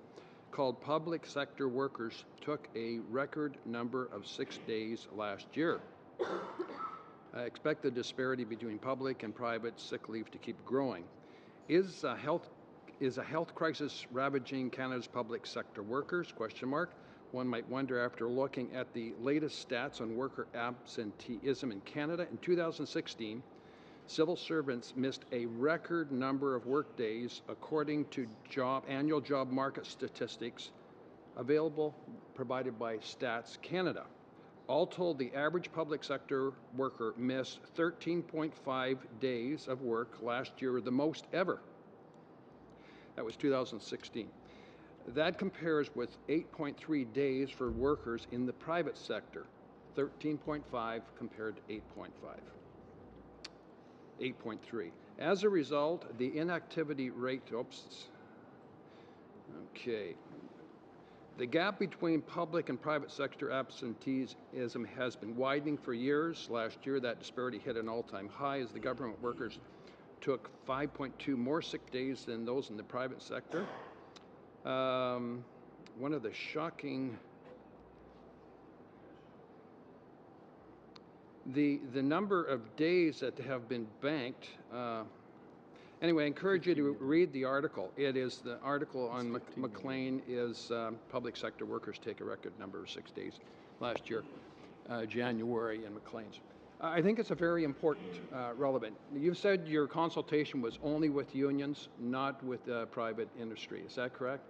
called "Public Sector Workers Took a Record Number of 6 Days Last Year." I expect the disparity between public and private sick leave to keep growing. Is a health crisis ravaging Canada's public sector workers? Question mark. One might wonder after looking at the latest stats on worker absenteeism in Canada. In 2016, civil servants missed a record number of work days according to annual job market statistics provided by Stats Canada. All told, the average public sector worker missed 13.5 days of work last year, the most ever. That was 2016. That compares with 8.3 days for workers in the private sector. 13.5 compared to 8.5. 8.3. As a result, the inactivity rate, the gap between public and private sector absenteeism has been widening for years. Last year, that disparity hit an all-time high as the government workers took 5.2 more sick days than those in the private sector. One of the shocking, the number of days that have been banked. Anyway, I encourage you to read the article. It is the article on Maclean is public sector workers take a record number of 6 days last year, January in Maclean's. I think it's a very important, relevant. You said your consultation was only with unions, not with private industry. Is that correct?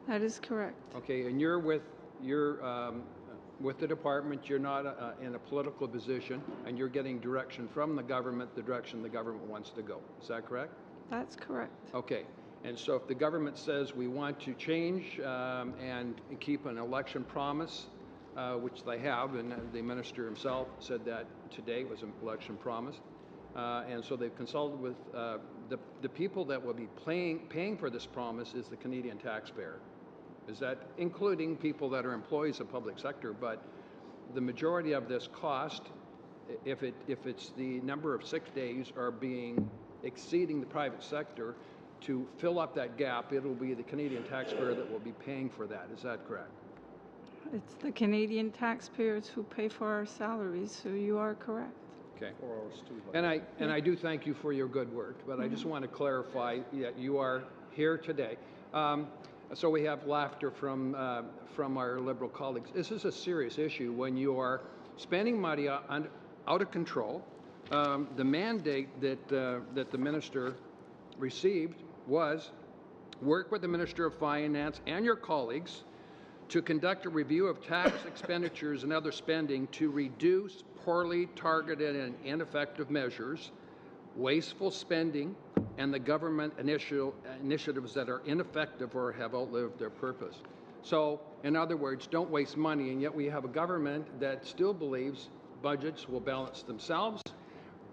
That is correct. Okay, and you're with the department. You're not in a political position, and you're getting direction from the government, the direction the government wants to go. Is that correct? That's correct. Okay, and so if the government says we want to change and keep an election promise, which they have, and the minister himself said that today was an election promise, and so they've consulted with the people that will be paying for this promise is the Canadian taxpayer. Is that including people that are employees of public sector, but the majority of this cost if it's the number of sick days are exceeding the private sector, to fill up that gap, it will be the Canadian taxpayer that will be paying for that. Is that correct? It's the Canadian taxpayers who pay for our salaries, so you are correct. Okay. And I do thank you for your good work, but I just want to clarify that you are here today. So we have laughter from our Liberal colleagues. This is a serious issue when you are spending money out of control. The mandate that the minister received was work with the Minister of Finance and your colleagues to conduct a review of tax expenditures and other spending to reduce poorly targeted and ineffective measures, wasteful spending, and the government initiatives that are ineffective or have outlived their purpose. So, in other words, don't waste money, and yet we have a government that still believes budgets will balance themselves.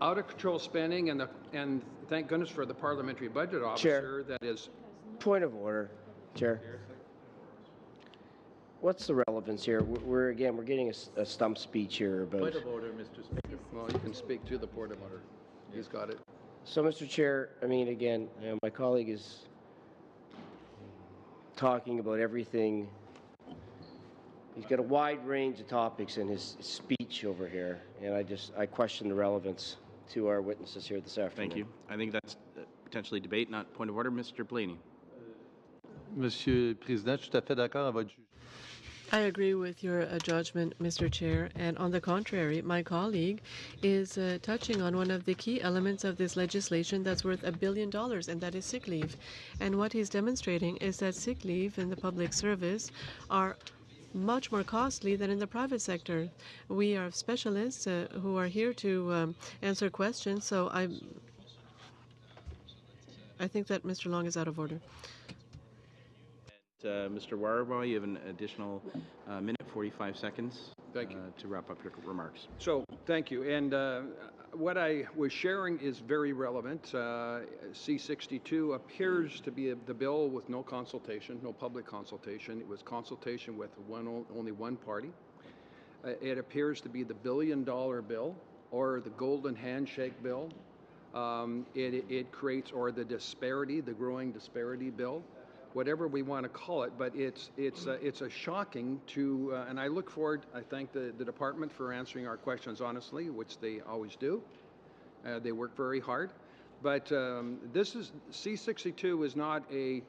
Out of control spending, and thank goodness for the parliamentary budget officer. Chair, that is. Point of order, Chair. What's the relevance here? We're getting a stump speech here about. Point of order, Mr. Speaker. Well, you can speak to the point of order. He's got it. So, Mr. Chair, I mean, again, my colleague is talking about everything. He's got a wide range of topics in his speech over here, and I question the relevance to our witnesses here this afternoon. Thank you. I think that's potentially debate, not point of order. Mr. Blaney. Monsieur le Président, je suis tout à fait d'accord avec votre jugement. I agree with your judgment, Mr. Chair, and on the contrary, my colleague is touching on one of the key elements of this legislation that's worth $1 billion, and that is sick leave. And what he's demonstrating is that sick leave in the public service are much more costly than in the private sector. We are specialists who are here to answer questions, so I think that Mr. Long is out of order. Mr. Warawa, you have an additional minute, 45 seconds Thank you. To wrap up your remarks. So, thank you. And what I was sharing is very relevant. C-62 appears to be the bill with no consultation, no public consultation. It was consultation with only one party. It appears to be the billion-dollar bill or the golden handshake bill. It creates, or the disparity, the growing disparity bill, whatever we want to call it, but it's a shocking to, and I look forward, I thank the department for answering our questions honestly, which they always do. They work very hard, but this is, C-62 is not it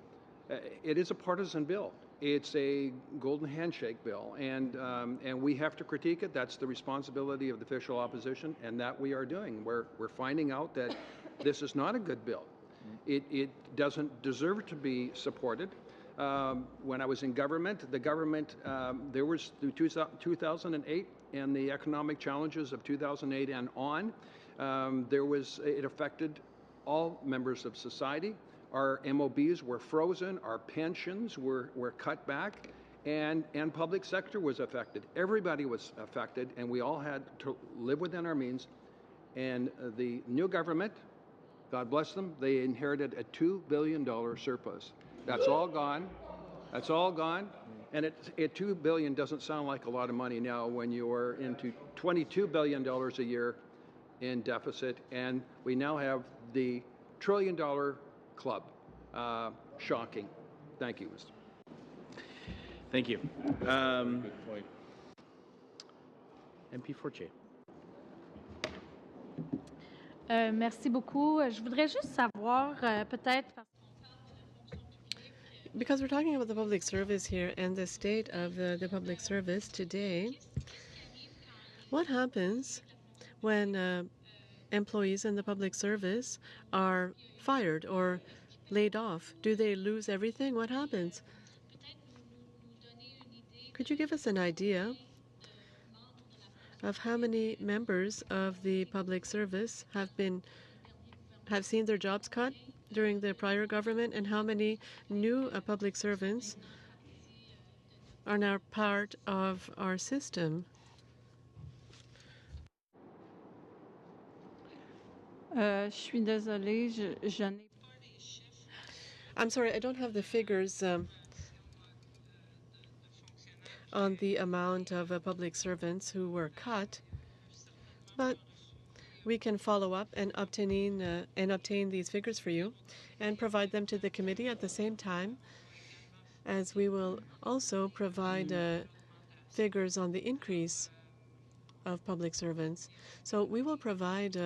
is a partisan bill. It's a golden handshake bill, and we have to critique it. That's the responsibility of the official opposition, and that we are doing. We're finding out that this is not a good bill. It doesn't deserve to be supported. When I was in government, there was through 2008 and the economic challenges of 2008 and on, it affected all members of society. Our MOBs were frozen, our pensions were cut back, and public sector was affected. Everybody was affected, and we all had to live within our means. And the new government, God bless them, they inherited a $2 billion surplus. That's all gone. That's all gone. And $2 billion doesn't sound like a lot of money now when you are into $22 billion a year in deficit. And we now have the $1 trillion club. Shocking. Thank you, Mr. Thank you. MP Fortier. Merci beaucoup. Je voudrais juste savoir, peut-être... Because we're talking about the public service here and the state of the public service today, what happens when employees in the public service are fired or laid off? Do they lose everything? What happens? Could you give us an idea of how many members of the public service have seen their jobs cut during the prior government, and how many new public servants are now part of our system? Je suis désolée, je n'ai... I'm sorry, I don't have the figures on the amount of public servants who were cut, but we can follow up and obtain these figures for you and provide them to the committee at the same time as we will also provide figures on the increase of public servants. So we will provide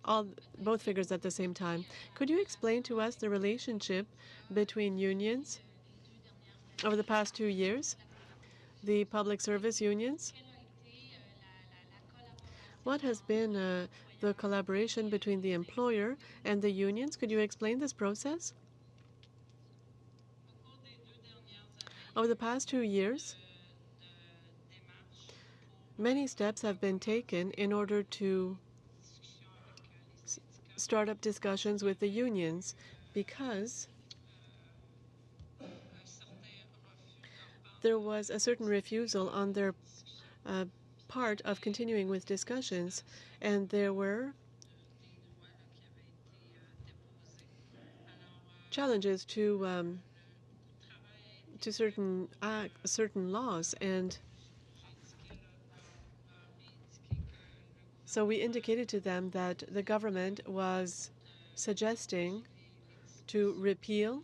both figures at the same time. Could you explain to us the relationship between unions over the past 2 years, the public service unions? What has been the collaboration between the employer and the unions? Could you explain this process? Over the past 2 years, many steps have been taken in order to start up discussions with the unions because there was a certain refusal on their part of continuing with discussions, and there were challenges to certain laws, and so we indicated to them that the government was suggesting to repeal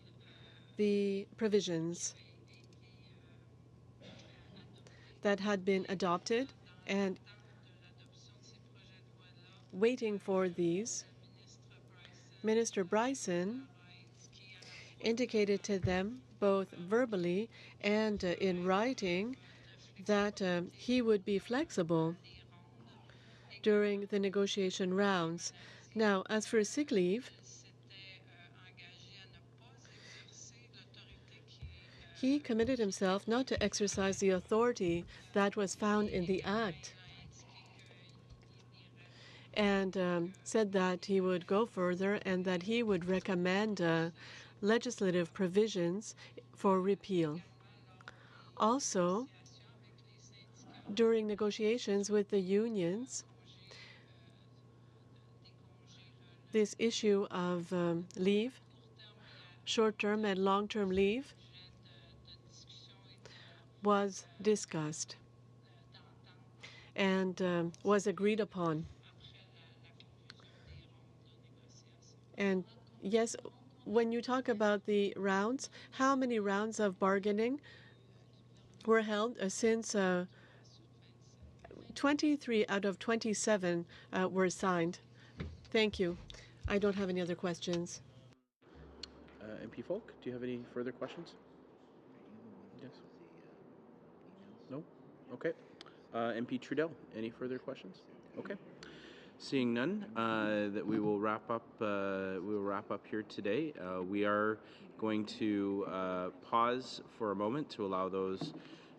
the provisions that had been adopted, and waiting for these, Minister Bryson indicated to them both verbally and in writing that he would be flexible during the negotiation rounds. Now, as for sick leave, he committed himself not to exercise the authority that was found in the Act and said that he would go further and that he would recommend legislative provisions for repeal. Also, during negotiations with the unions, this issue of leave, short-term and long-term leave, was discussed and was agreed upon. And yes, when you talk about the rounds, how many rounds of bargaining were held since 23 out of 27 were signed? Thank you. I don't have any other questions. MP Folk, do you have any further questions? Yes. No? Okay. MP Trudel, any further questions? Okay. Seeing none, that we will wrap up. We will wrap up here today. We are going to pause for a moment to allow those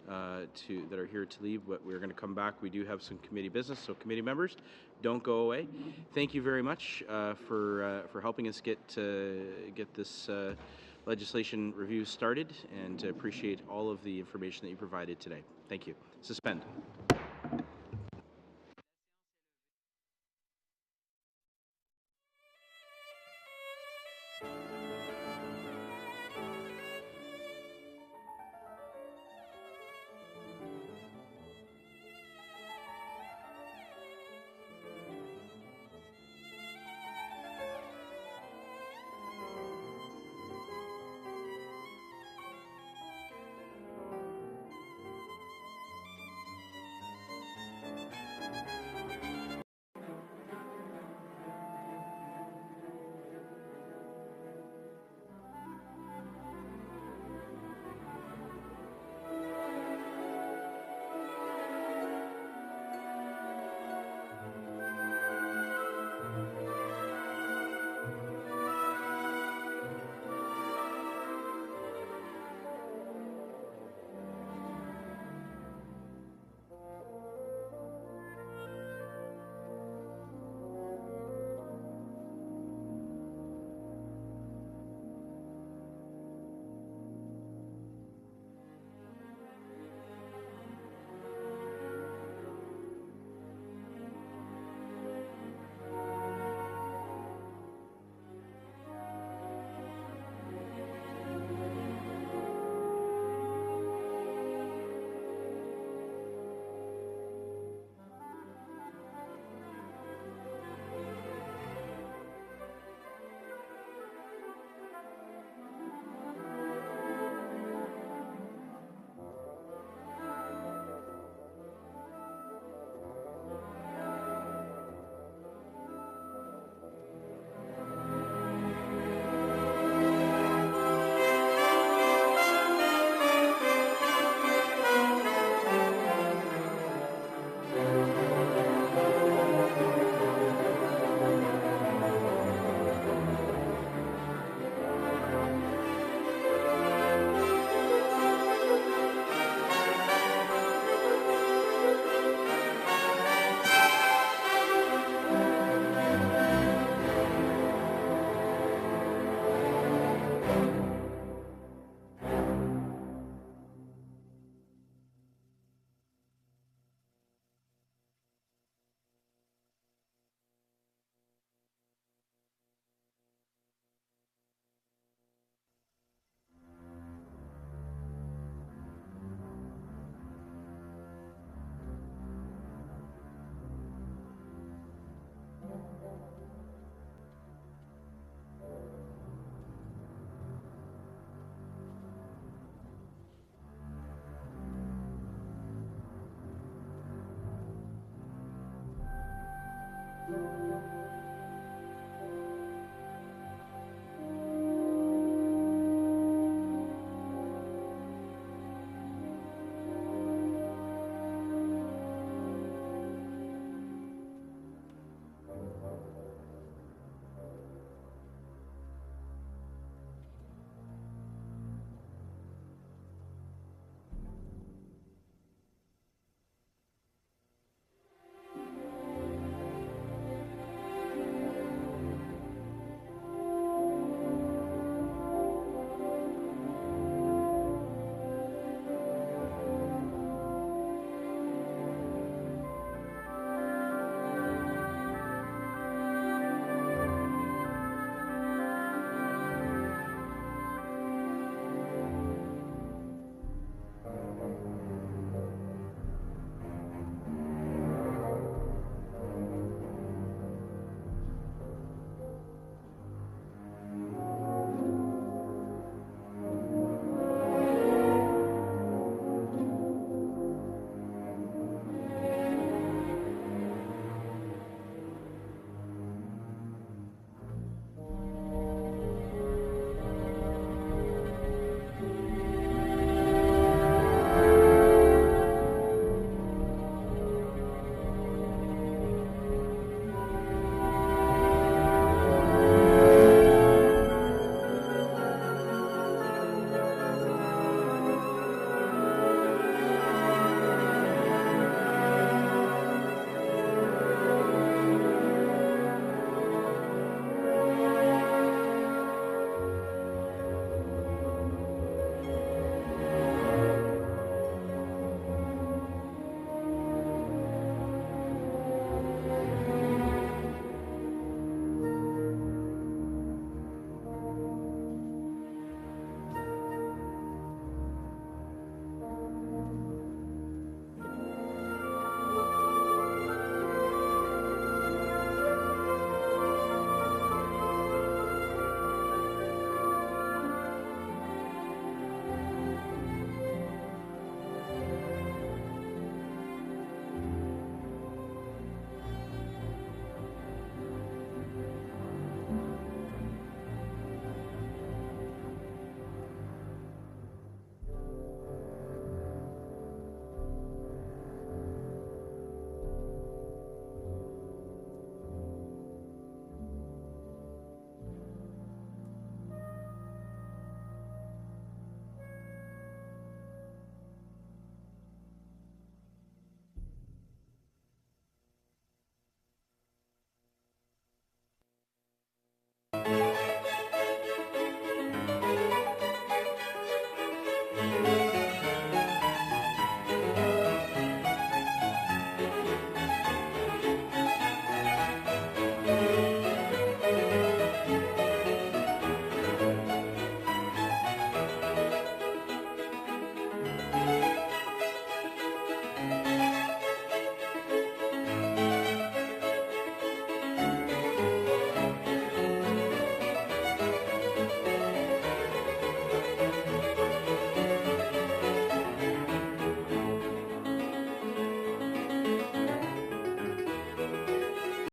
that are here to leave, but we're going to come back. We do have some committee business, so committee members, don't go away. Thank you very much for helping us get this legislation review started, and appreciate all of the information that you provided today. Thank you. Suspend.